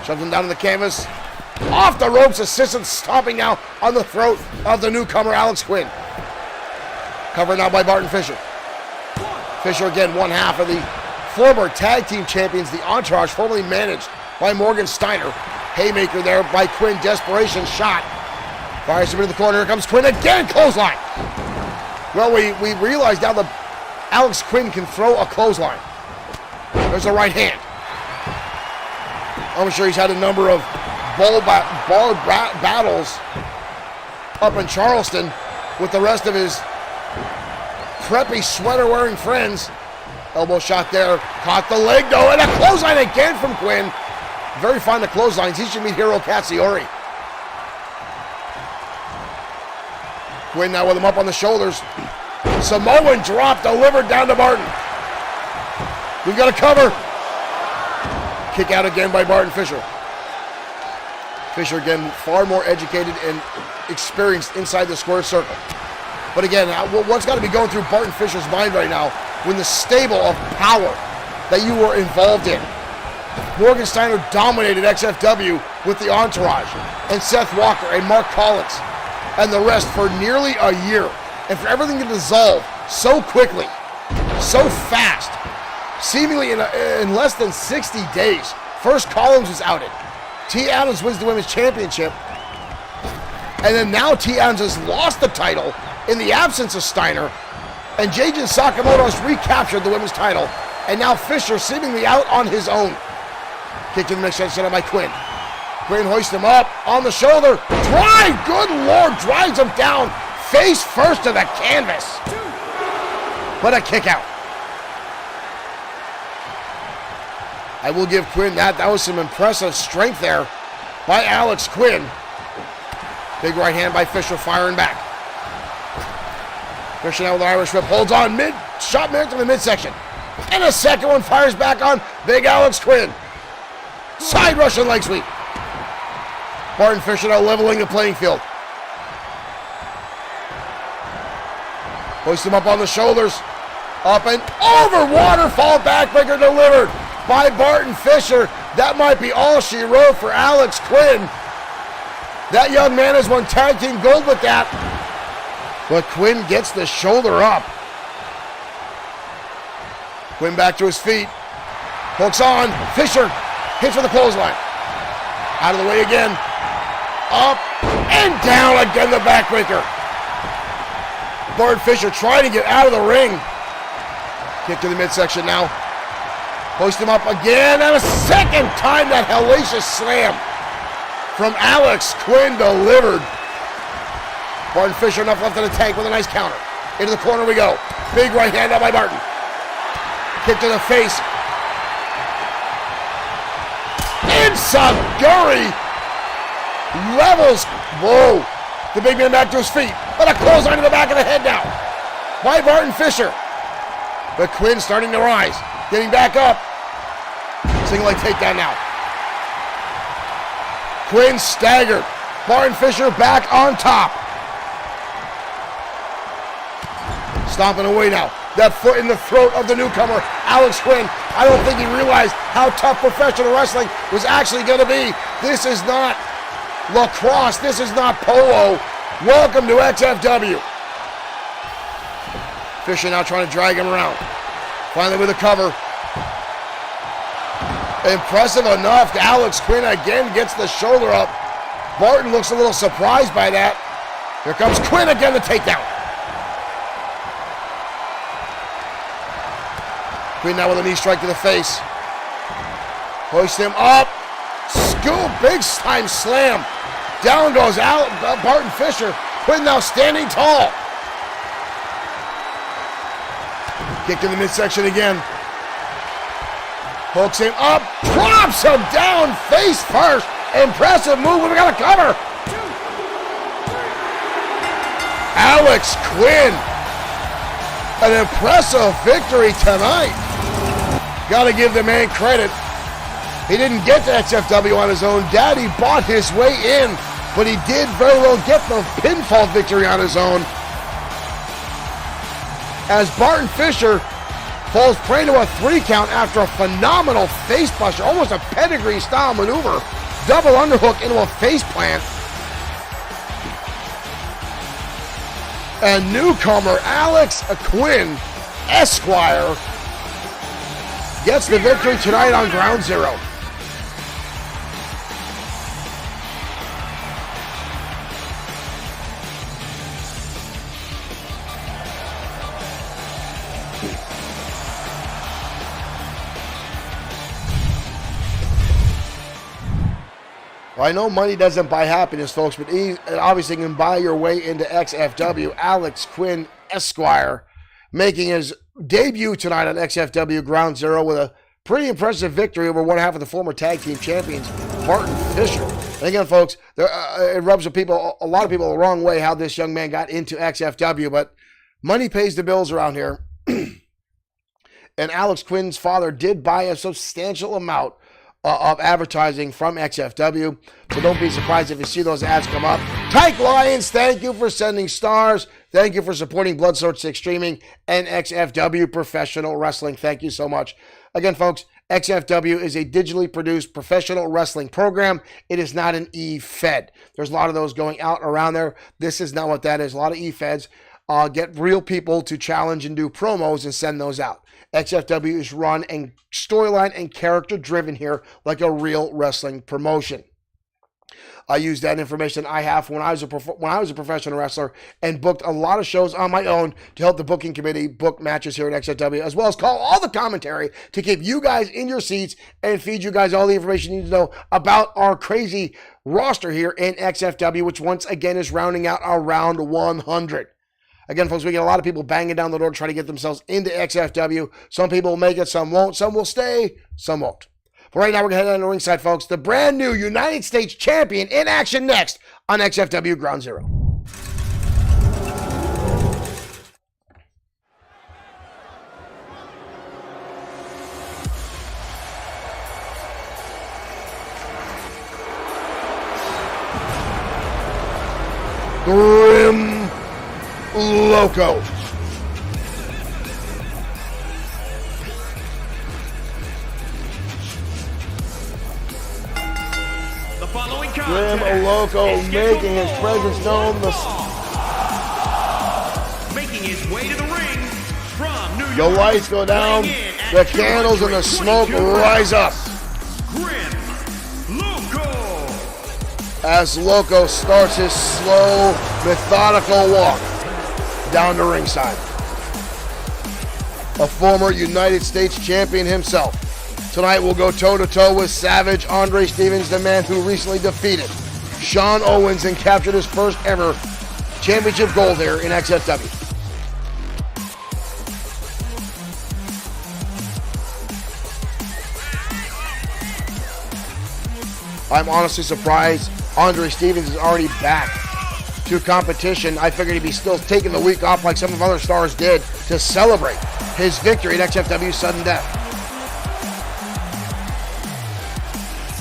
Shoves him down to the canvas. Off the ropes, assistant stomping now on the throat of the newcomer, Alex Quinn. Covered now by Barton Fisher. Fisher again, one half of the former tag team champions, the Entourage, formerly managed by Morgan Steiner. Haymaker there by Quinn, desperation shot. Fires him into the corner, here comes Quinn again, clothesline. Well, we realize now that Alex Quinn can throw a clothesline. There's a right hand. I'm sure he's had a number of bar battles up in Charleston with the rest of his preppy sweater-wearing friends. Elbow shot there, caught the leg though, and a clothesline again from Quinn. Very fond of clotheslines. He should meet Hiro Katsuyori. Quinn now with him up on the shoulders. Samoan drop delivered down to Barton. We've got a cover. Kick out again by Barton Fisher. Fisher again far more educated and experienced inside the square circle. But again, what's got to be going through Barton Fisher's mind right now when the stable of power that you were involved in. Morgan Steiner dominated XFW with the Entourage and Seth Walker and Mark Collins and the rest for nearly a year. And for everything to dissolve so quickly, so fast, seemingly in less than 60 days. First Collins was outed. T. Adams wins the women's championship. And then now T. Adams has lost the title in the absence of Steiner. And J.J. Sakamoto has recaptured the women's title. And now Fisher seemingly out on his own. Kick to the midsection set up by Quinn. Quinn hoists him up on the shoulder. Drive! Good Lord! Drives him down face first to the canvas. But a kick out. I will give Quinn that. That was some impressive strength there by Alex Quinn. Big right hand by Fisher, firing back. Fisher now with the Irish whip, holds on shot to the midsection. And a second one fires back on big Alex Quinn. Side Russian leg sweep. Barton Fisher now leveling the playing field. Hoist him up on the shoulders. Up and over, waterfall backbreaker delivered by Barton Fisher. That might be all she wrote for Alex Quinn. That young man has won tag team gold with that. But Quinn gets the shoulder up. Quinn back to his feet. Hooks on. Fisher hits for the clothesline. Out of the way again. Up and down again, the backbreaker. Barton Fisher trying to get out of the ring. Kick to the midsection now. Hoist him up again, and a second time that hellacious slam from Alex Quinn delivered. Barton Fisher enough left in the tank with a nice counter. Into the corner we go. Big right hand out by Barton. Kick to the face. Enziguri levels. Whoa. The big man back to his feet. But a clothesline to the back of the head now by Barton Fisher. But Quinn starting to rise. Getting back up. Single leg takedown now. Quinn staggered. Barton Fisher back on top. Stomping away now. That foot in the throat of the newcomer, Alex Quinn. I don't think he realized how tough professional wrestling was actually going to be. This is not lacrosse. This is not polo. Welcome to XFW. Fisher now trying to drag him around. Finally with a cover. Impressive enough. Alex Quinn again gets the shoulder up. Barton looks a little surprised by that. Here comes Quinn again, the takedown. Quinn now with a knee strike to the face. Hoist him up. Scoop, big time slam. Down goes out Barton Fisher. Quinn now standing tall. Kick in the midsection again. Hooks him up, drops him down face first. Impressive move, we got a cover. Alex Quinn, an impressive victory tonight. Got to give the man credit. He didn't get to XFW on his own. Daddy bought his way in, but he did very well get the pinfall victory on his own. As Barton Fisher falls prey to a 3 count after a phenomenal face buster, almost a pedigree style maneuver. Double underhook into a face plant. And newcomer Alex Quinn, Esquire, gets the victory tonight on Ground Zero. Well, I know money doesn't buy happiness, folks, but it obviously can buy your way into XFW. Alex Quinn, Esquire, making his debut tonight on XFW Ground Zero with a pretty impressive victory over one half of the former tag team champions, Barton Fisher. And again, folks, it rubs a lot of people the wrong way how this young man got into XFW, but money pays the bills around here. And Alex Quinn's father did buy a substantial amount of advertising from XFW, so don't be surprised if you see those ads come up. Tyke Lions, thank you for sending stars. Thank you for supporting Bloodsword6 Streaming and XFW Professional Wrestling. Thank you so much. Again, folks, XFW is a digitally produced professional wrestling program. It is not an e-fed. There's a lot of those going out around there. This is not what that is. A lot of e-feds get real people to challenge and do promos and send those out. XFW is run and storyline and character driven here like a real wrestling promotion. I use that information I have when I was a professional wrestler and booked a lot of shows on my own to help the booking committee book matches here at XFW, as well as call all the commentary to keep you guys in your seats and feed you guys all the information you need to know about our crazy roster here in XFW, which once again is rounding out around 100. Again, folks, we get a lot of people banging down the door trying to get themselves into XFW. Some people will make it, some won't. Some will stay, some won't. But right now, we're going to head down to the ringside, folks. The brand new United States Champion in action next on XFW Ground Zero. Grim Loco. Grim Loco making his presence known. Making his way to the ring from New York. The lights go down, the candles and the smoke rise up. Grim Loco. As Loco starts his slow, methodical walk down to ringside. A former United States champion himself. Tonight we'll go toe-to-toe with Savage Andre Stevens, the man who recently defeated Sean Owens and captured his first ever championship gold here in XFW. I'm honestly surprised Andre Stevens is already back to competition. I figured he'd be still taking the week off like some of other stars did to celebrate his victory at XFW's sudden death.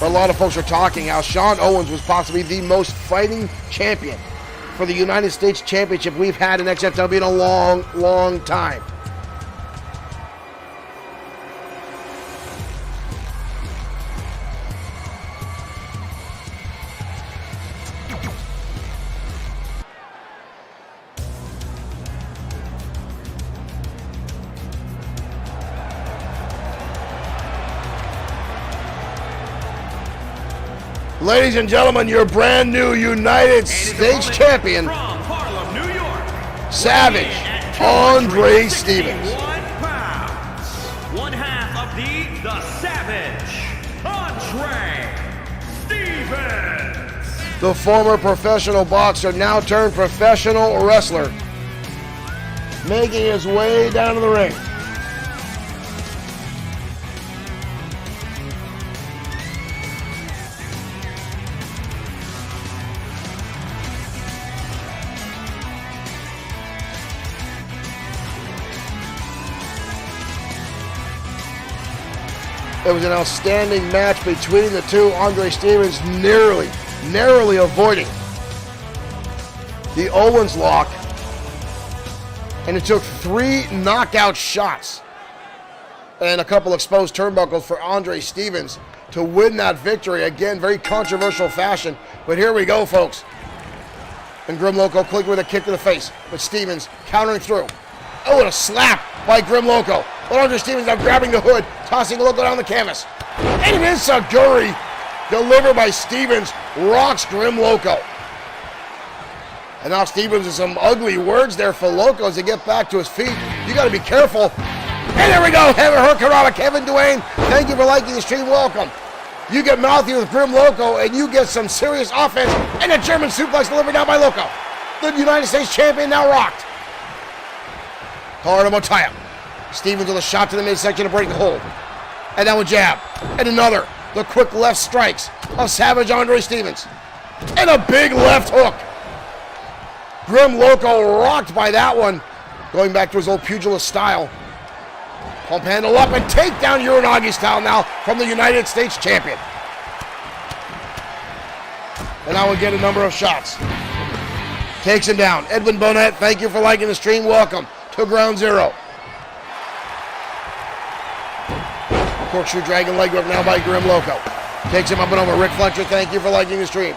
But a lot of folks are talking how Sean Owens was possibly the most fighting champion for the United States Championship we've had in XFW in a long, long time. Ladies and gentlemen, your brand new United States Champion, from Harlem, New York, Savage Andre Stevens. 1 pound, one half of the Savage Andre Stevens. The former professional boxer, now turned professional wrestler, making his way down to the ring. It was an outstanding match between the two. Andre Stevens narrowly avoiding the Owens lock. And it took 3 knockout shots and a couple exposed turnbuckles for Andre Stevens to win that victory. Again, very controversial fashion. But here we go, folks. And Grim Loco clicking with a kick to the face. But Stevens countering through. Oh, and a slap by Grim Loco. But Andre Stevens now grabbing the hood, tossing Loco down the canvas. And an enziguri delivered by Stevens rocks Grim Loco. And now Stevens with some ugly words there for Loco as they get back to his feet. You got to be careful. And there we go. Heaven Hurricane, Kevin Duane. Thank you for liking the stream. Welcome. You get mouthy with Grim Loco and you get some serious offense. And a German suplex delivered down by Loco. The United States champion now rocked. Hard Motaya. Stevens with a shot to the midsection to break the hold. And now a jab. And another. The quick left strikes of Savage Andre Stevens. And a big left hook. Grim Loco rocked by that one. Going back to his old pugilist style. Pump handle up and take down Uranagi style now from the United States champion. And now we'll get a number of shots. Takes him down. Edwin Bonnet, thank you for liking the stream. Welcome to Ground Zero. Corkscrew Dragon leg whip now by Grim Loco. Takes him up and over. Rick Fletcher, thank you for liking the stream.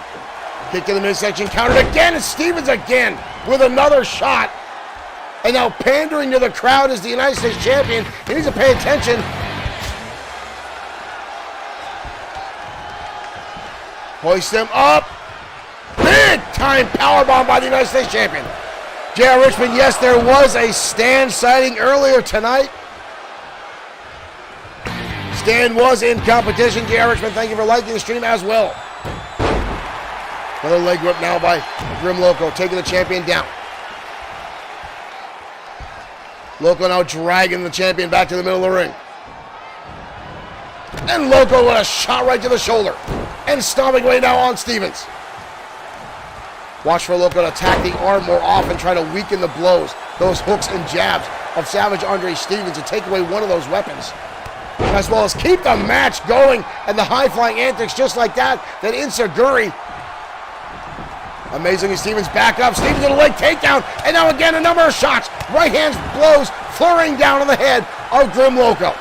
Kick to the midsection, countered again, and Stevens again with another shot. And now pandering to the crowd as the United States champion. He needs to pay attention. Hoist him up. Big time powerbomb by the United States champion. J.R. Richmond, yes, there was a Stan sighting earlier tonight. Stan was in competition. J.R. Richmond, thank you for liking the stream as well. Another leg whip now by Grim Loco, taking the champion down. Loco now dragging the champion back to the middle of the ring. And Loco with a shot right to the shoulder. And stomping away now on Stevens. Watch for Loco to attack the arm more often, try to weaken the blows, those hooks and jabs of Savage Andre Stevens, and take away one of those weapons. As well as keep the match going and the high-flying antics just like that. Then Insaguri. Amazingly, Stevens back up. Stevens with a leg takedown. And now again, a number of shots. Right hands blows, flurrying down on the head of Grim Loco.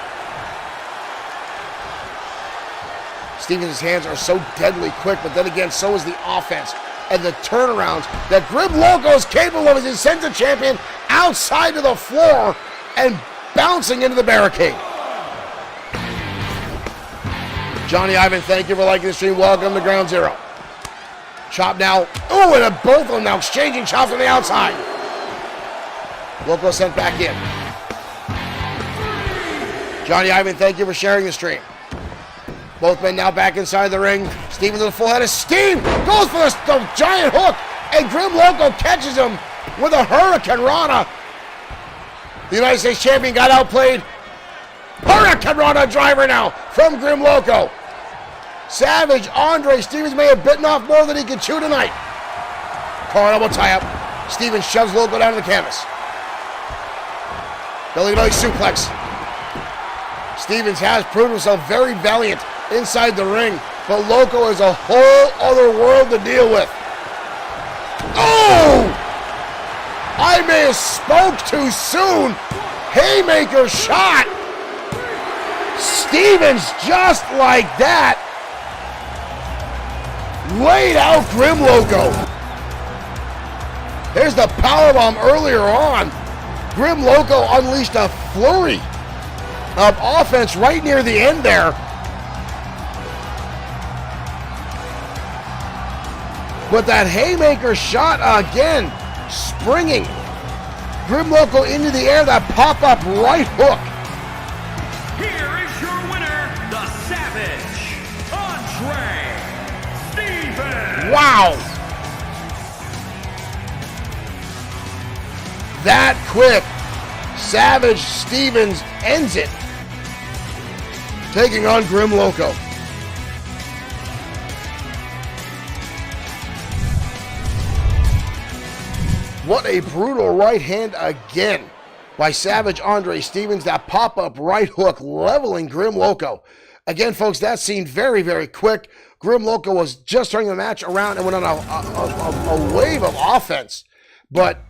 Stevens' hands are so deadly quick, but then again, so is the offense and the turnarounds that Grim Loco is capable of as he sends the champion outside of the floor and bouncing into the barricade. Johnny Ivan, thank you for liking the stream. Welcome to Ground Zero. Chop now. Oh, and both of them now exchanging chops on the outside. Loco sent back in. Johnny Ivan, thank you for sharing the stream. Both men now back inside the ring. Stevens with a full head of steam. Goes for the giant hook. And Grim Loco catches him with a Hurricane Rana. The United States champion got outplayed. Hurricane Rana driver now from Grim Loco. Savage Andre Stevens may have bitten off more than he could chew tonight. Car elbow tie up. Stevens shoves Loco down to the canvas. Belly to belly suplex. Stevens has proven himself very valiant inside the ring, but Loco is a whole other world to deal with. Oh! I may have spoke too soon. Haymaker shot. Stevens just like that laid out Grim Loco. There's the powerbomb earlier on. Grim Loco unleashed a flurry of offense right near the end there. But that haymaker shot again, springing Grim Loco into the air, that pop-up right hook. Here is your winner, the Savage, Andre Stevens. Wow. That quick, Savage Stevens ends it, taking on Grim Loco. What a brutal right hand again by Savage Andre Stevens. That pop-up right hook leveling Grim Loco. Again, folks, that seemed very, very quick. Grim Loco was just turning the match around and went on a wave of offense. But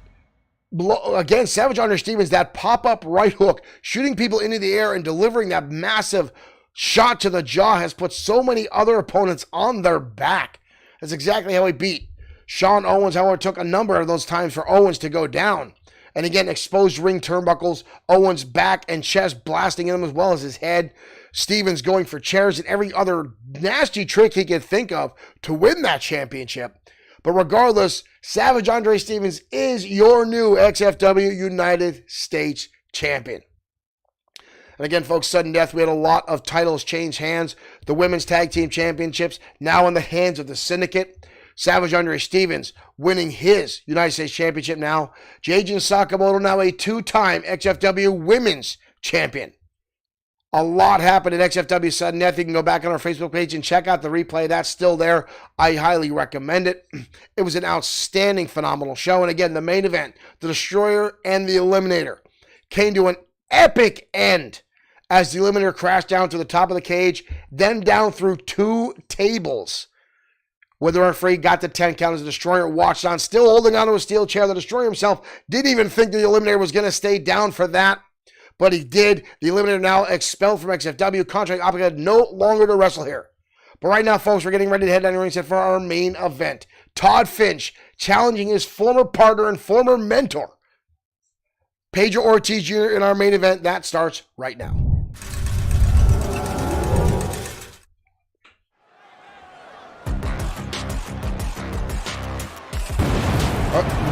again, Savage Andre Stevens, that pop-up right hook, shooting people into the air and delivering that massive shot to the jaw has put so many other opponents on their back. That's exactly how he beat Sean Owens. However, it took a number of those times for Owens to go down. And again, exposed ring turnbuckles, Owens' back and chest blasting in him as well as his head. Stevens going for chairs and every other nasty trick he could think of to win that championship. But regardless, Savage Andre Stevens is your new XFW United States champion. And again, folks, sudden death, we had a lot of titles change hands. The Women's Tag Team Championships now in the hands of the Syndicate. Savage Andre Stevens winning his United States Championship now. Jajin Sakamoto now a two-time XFW Women's Champion. A lot happened at XFW Sudden Death. You can go back on our Facebook page and check out the replay. That's still there. I highly recommend it. It was an outstanding, phenomenal show. And again, the main event, the Destroyer and the Eliminator, came to an epic end as the Eliminator crashed down to the top of the cage, then down through two tables. Where the referee got the 10 count as the Destroyer watched on, still holding onto a steel chair. The Destroyer himself didn't even think the Eliminator was going to stay down for that, but he did. The Eliminator now expelled from XFW, contract obligated no longer to wrestle here. But right now, folks, we're getting ready to head down the ring set for our main event. Todd Finch challenging his former partner and former mentor, Pedro Ortiz Jr. in our main event. That starts right now.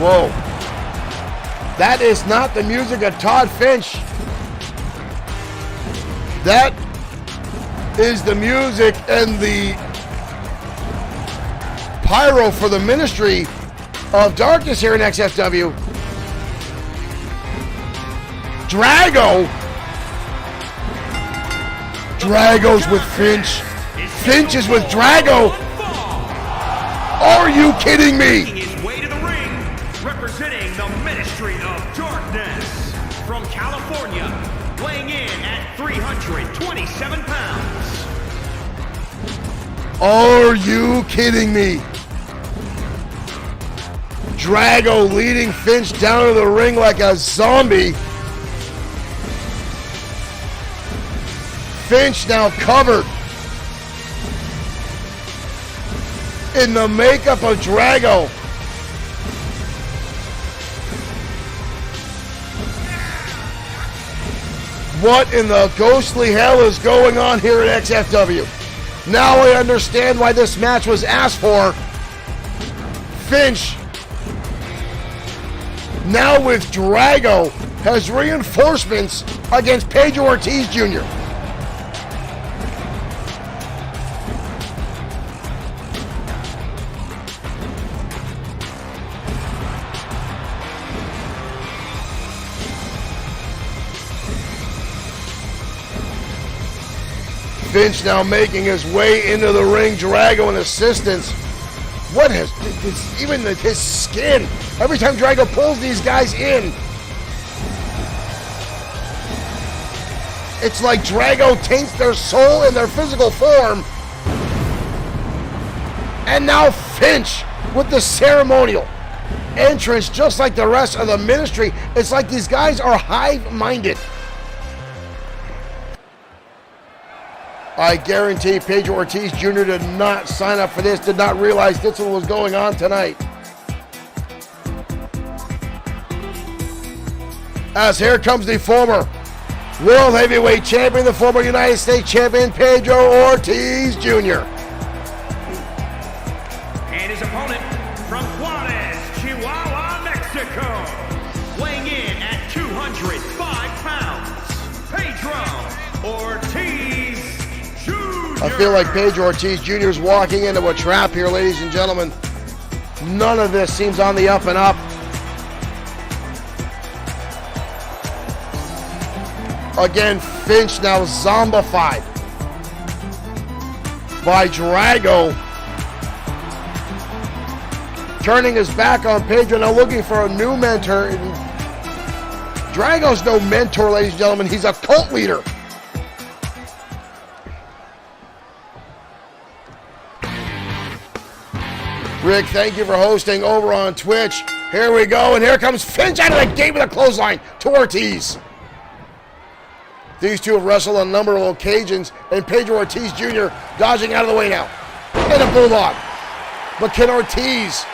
Whoa. That is not the music of Todd Finch. That is the music and the pyro for the Ministry of Darkness here in XFW. Drago's with Finch. Finch is with Drago. Are you kidding me? Making his way to the ring, representing the Ministry of Darkness from California, weighing in at 327 pounds. Are you kidding me? Drago leading Finch down to the ring like a zombie. Finch now covered in the makeup of Drago. What in the ghostly hell is going on here at XFW? Now I understand why this match was asked for. Finch, now with Drago, has reinforcements against Pedro Ortiz Jr. Finch now making his way into the ring. Drago and assistance. What has even his skin? Every time Drago pulls these guys in, it's like Drago taints their soul and their physical form. And now Finch with the ceremonial entrance, just like the rest of the Ministry. It's like these guys are hive-minded. I guarantee Pedro Ortiz Jr. did not sign up for this, did not realize this was going on tonight. As here comes the former World Heavyweight Champion, the former United States Champion, Pedro Ortiz Jr. And his opponent from Juarez, Chihuahua, Mexico, weighing in at 205 pounds, Pedro Ortiz Jr. I feel like Pedro Ortiz Jr. is walking into a trap here, ladies and gentlemen. None of this seems on the up and up. Again, Finch now zombified by Drago. Turning his back on Pedro, now looking for a new mentor. Drago's no mentor, ladies and gentlemen. He's a cult leader. Rick, thank you for hosting over on Twitch. Here we go, and here comes Finch out of the gate with a clothesline to Ortiz. These two have wrestled on a number of occasions, and Pedro Ortiz Jr. dodging out of the way now. And a bulldog. But can Ortiz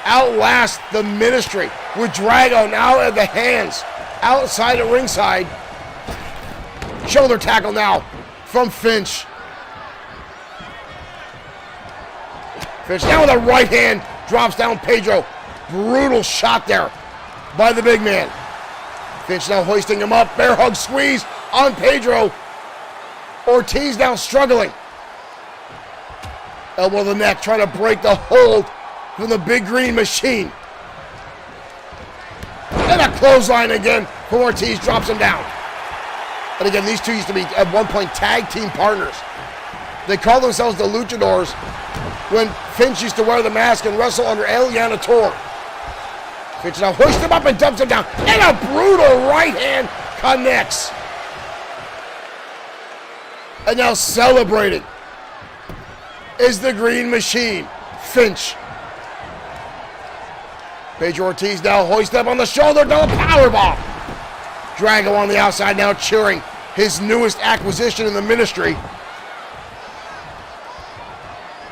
outlast the Ministry with Drago now at the hands outside of ringside? Shoulder tackle now from Finch. Finch now with a right hand, drops down Pedro. Brutal shot there by the big man. Finch now hoisting him up, bear hug squeeze on Pedro. Ortiz now struggling. Elbow to the neck, trying to break the hold from the big green machine. And a clothesline again from Ortiz, drops him down. And again, these two used to be at one point tag team partners. They call themselves the Luchadors when Finch used to wear the mask and wrestle under El Yanator. Finch now hoists him up and dumps him down. And a brutal right hand connects. And now celebrating is the green machine, Finch. Pedro Ortiz now hoisted up on the shoulder, double powerbomb. Drago on the outside now cheering his newest acquisition in the Ministry.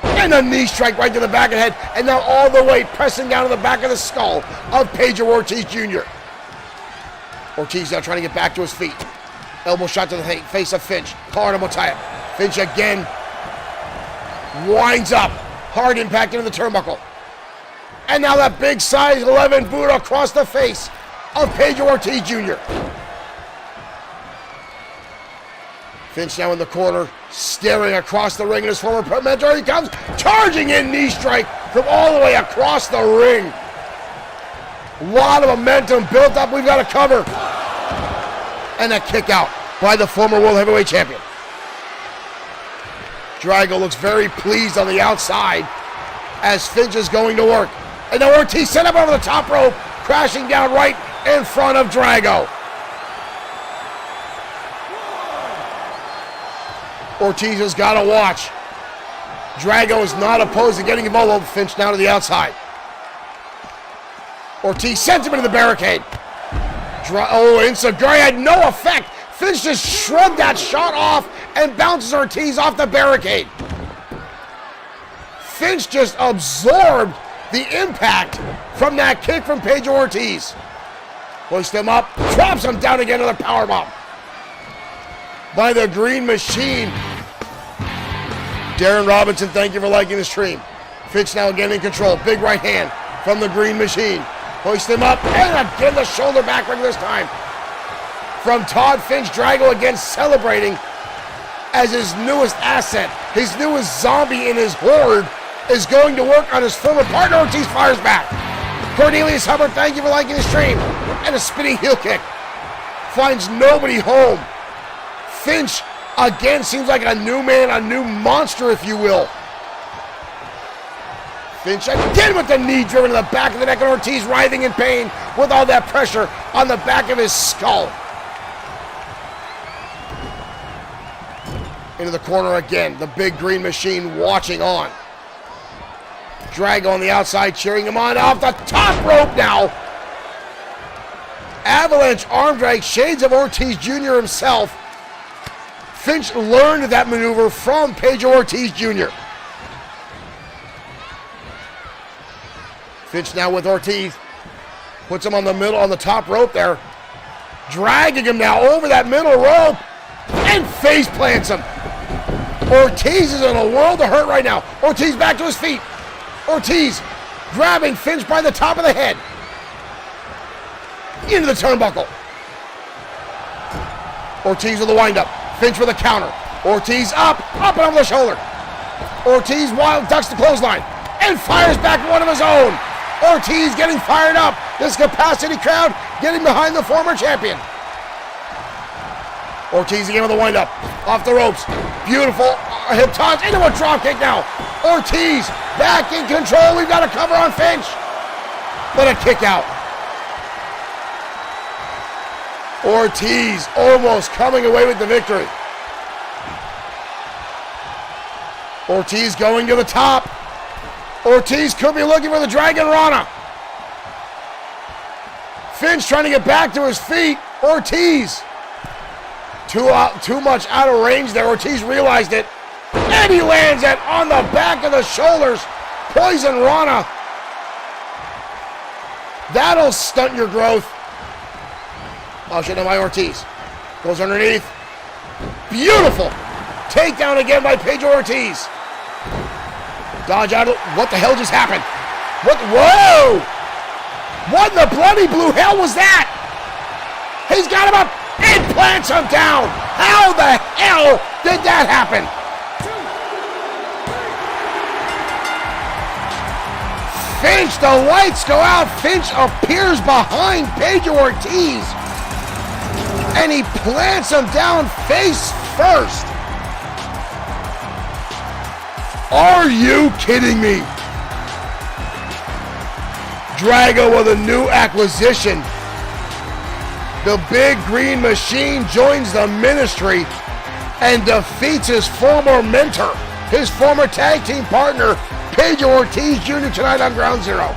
And a knee strike right to the back of the head, and now all the way pressing down to the back of the skull of Pedro Ortiz Jr. Ortiz now trying to get back to his feet. Elbow shot to the face of Finch. Hard on Motaya. Finch again winds up. Hard impact into the turnbuckle. And now that big size 11 boot across the face of Pedro Ortiz Jr. Finch now in the corner, staring across the ring at his former mentor. He comes charging in, knee strike from all the way across the ring. A lot of momentum built up. We've got a cover. And a kick out by the former World Heavyweight Champion. Drago looks very pleased on the outside as Finch is going to work. And now Ortiz set up over the top rope, crashing down right in front of Drago. Ortiz has got to watch. Drago is not opposed to getting involved. Finch now to the outside. Ortiz sends him into the barricade. Enziguri had no effect. Finch just shrugged that shot off and bounces Ortiz off the barricade. Finch just absorbed the impact from that kick from Pedro Ortiz. Pushed him up, drops him down again with a powerbomb by the Green Machine. Darren Robinson, thank you for liking the stream. Finch now again in control. Big right hand from the Green Machine. Hoist him up, and again the shoulder backbreaker this time. From Todd Finch, Drago again celebrating as his newest asset, his newest zombie in his horde, is going to work on his former partner. Ortiz fires back. Cornelius Hubbard, thank you for liking the stream. And a spinning heel kick. Finds nobody home. Finch again seems like a new man, a new monster, if you will. Finch again with the knee driven to the back of the neck, and Ortiz writhing in pain with all that pressure on the back of his skull. Into the corner again, the big Green Machine watching on. Drago on the outside cheering him on off the top rope now. Avalanche arm drag, shades of Ortiz Jr. himself. Finch learned that maneuver from Pedro Ortiz Jr. Finch now with Ortiz. Puts him on the middle, on the top rope there. Dragging him now over that middle rope. And face plants him. Ortiz is in a world of hurt right now. Ortiz back to his feet. Ortiz grabbing Finch by the top of the head. Into the turnbuckle. Ortiz with a windup. Finch with a counter. Ortiz up and over the shoulder. Ortiz wild ducks the clothesline and fires back one of his own. Ortiz getting fired up. This capacity crowd getting behind the former champion. Ortiz again with a windup. Off the ropes. Beautiful hip toss into a drop kick now. Ortiz back in control. We've got a cover on Finch. But a kick out. Ortiz almost coming away with the victory. Ortiz going to the top. Ortiz could be looking for the Dragon Rana. Finch trying to get back to his feet. Ortiz. Too much out of range there. Ortiz realized it. And he lands it on the back of the shoulders. Poison Rana. That'll stunt your growth. Oh shit, no, by Ortiz. Goes underneath. Beautiful. Takedown again by Pedro Ortiz. Dodge out. What the hell just happened? What? Whoa! What in the bloody blue hell was that? He's got him up and plants him down. How the hell did that happen? Finch, the lights go out. Finch appears behind Pedro Ortiz. And he plants him down face first. Are you kidding me? Drago with a new acquisition. The big Green Machine joins the ministry and defeats his former mentor, his former tag team partner, Pedro Ortiz Jr. tonight on Ground Zero.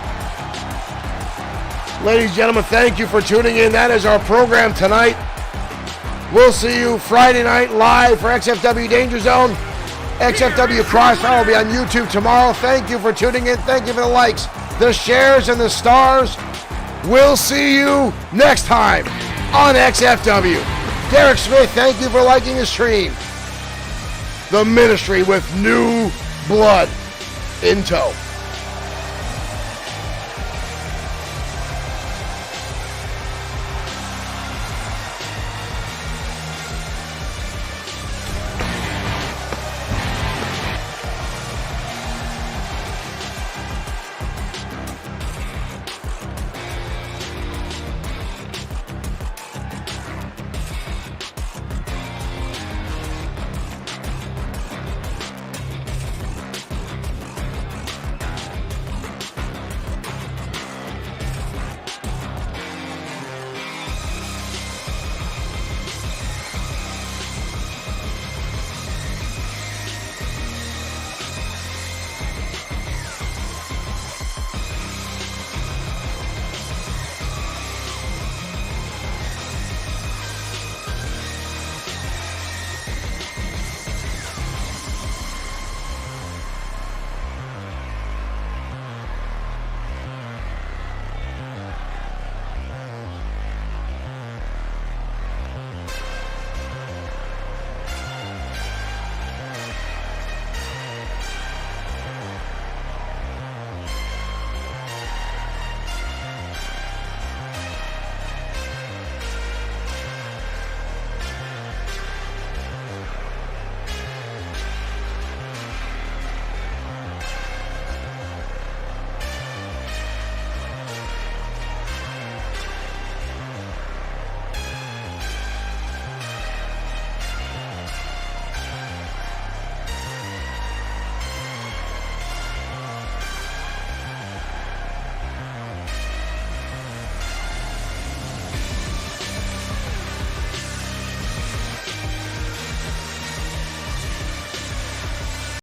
Ladies and gentlemen, thank you for tuning in. That is our program tonight. We'll see you Friday night live for XFW Danger Zone. XFW Crossfire will be on YouTube tomorrow. Thank you for tuning in. Thank you for the likes, the shares, and the stars. We'll see you next time on XFW. Derek Smith, thank you for liking the stream. The ministry with new blood in tow.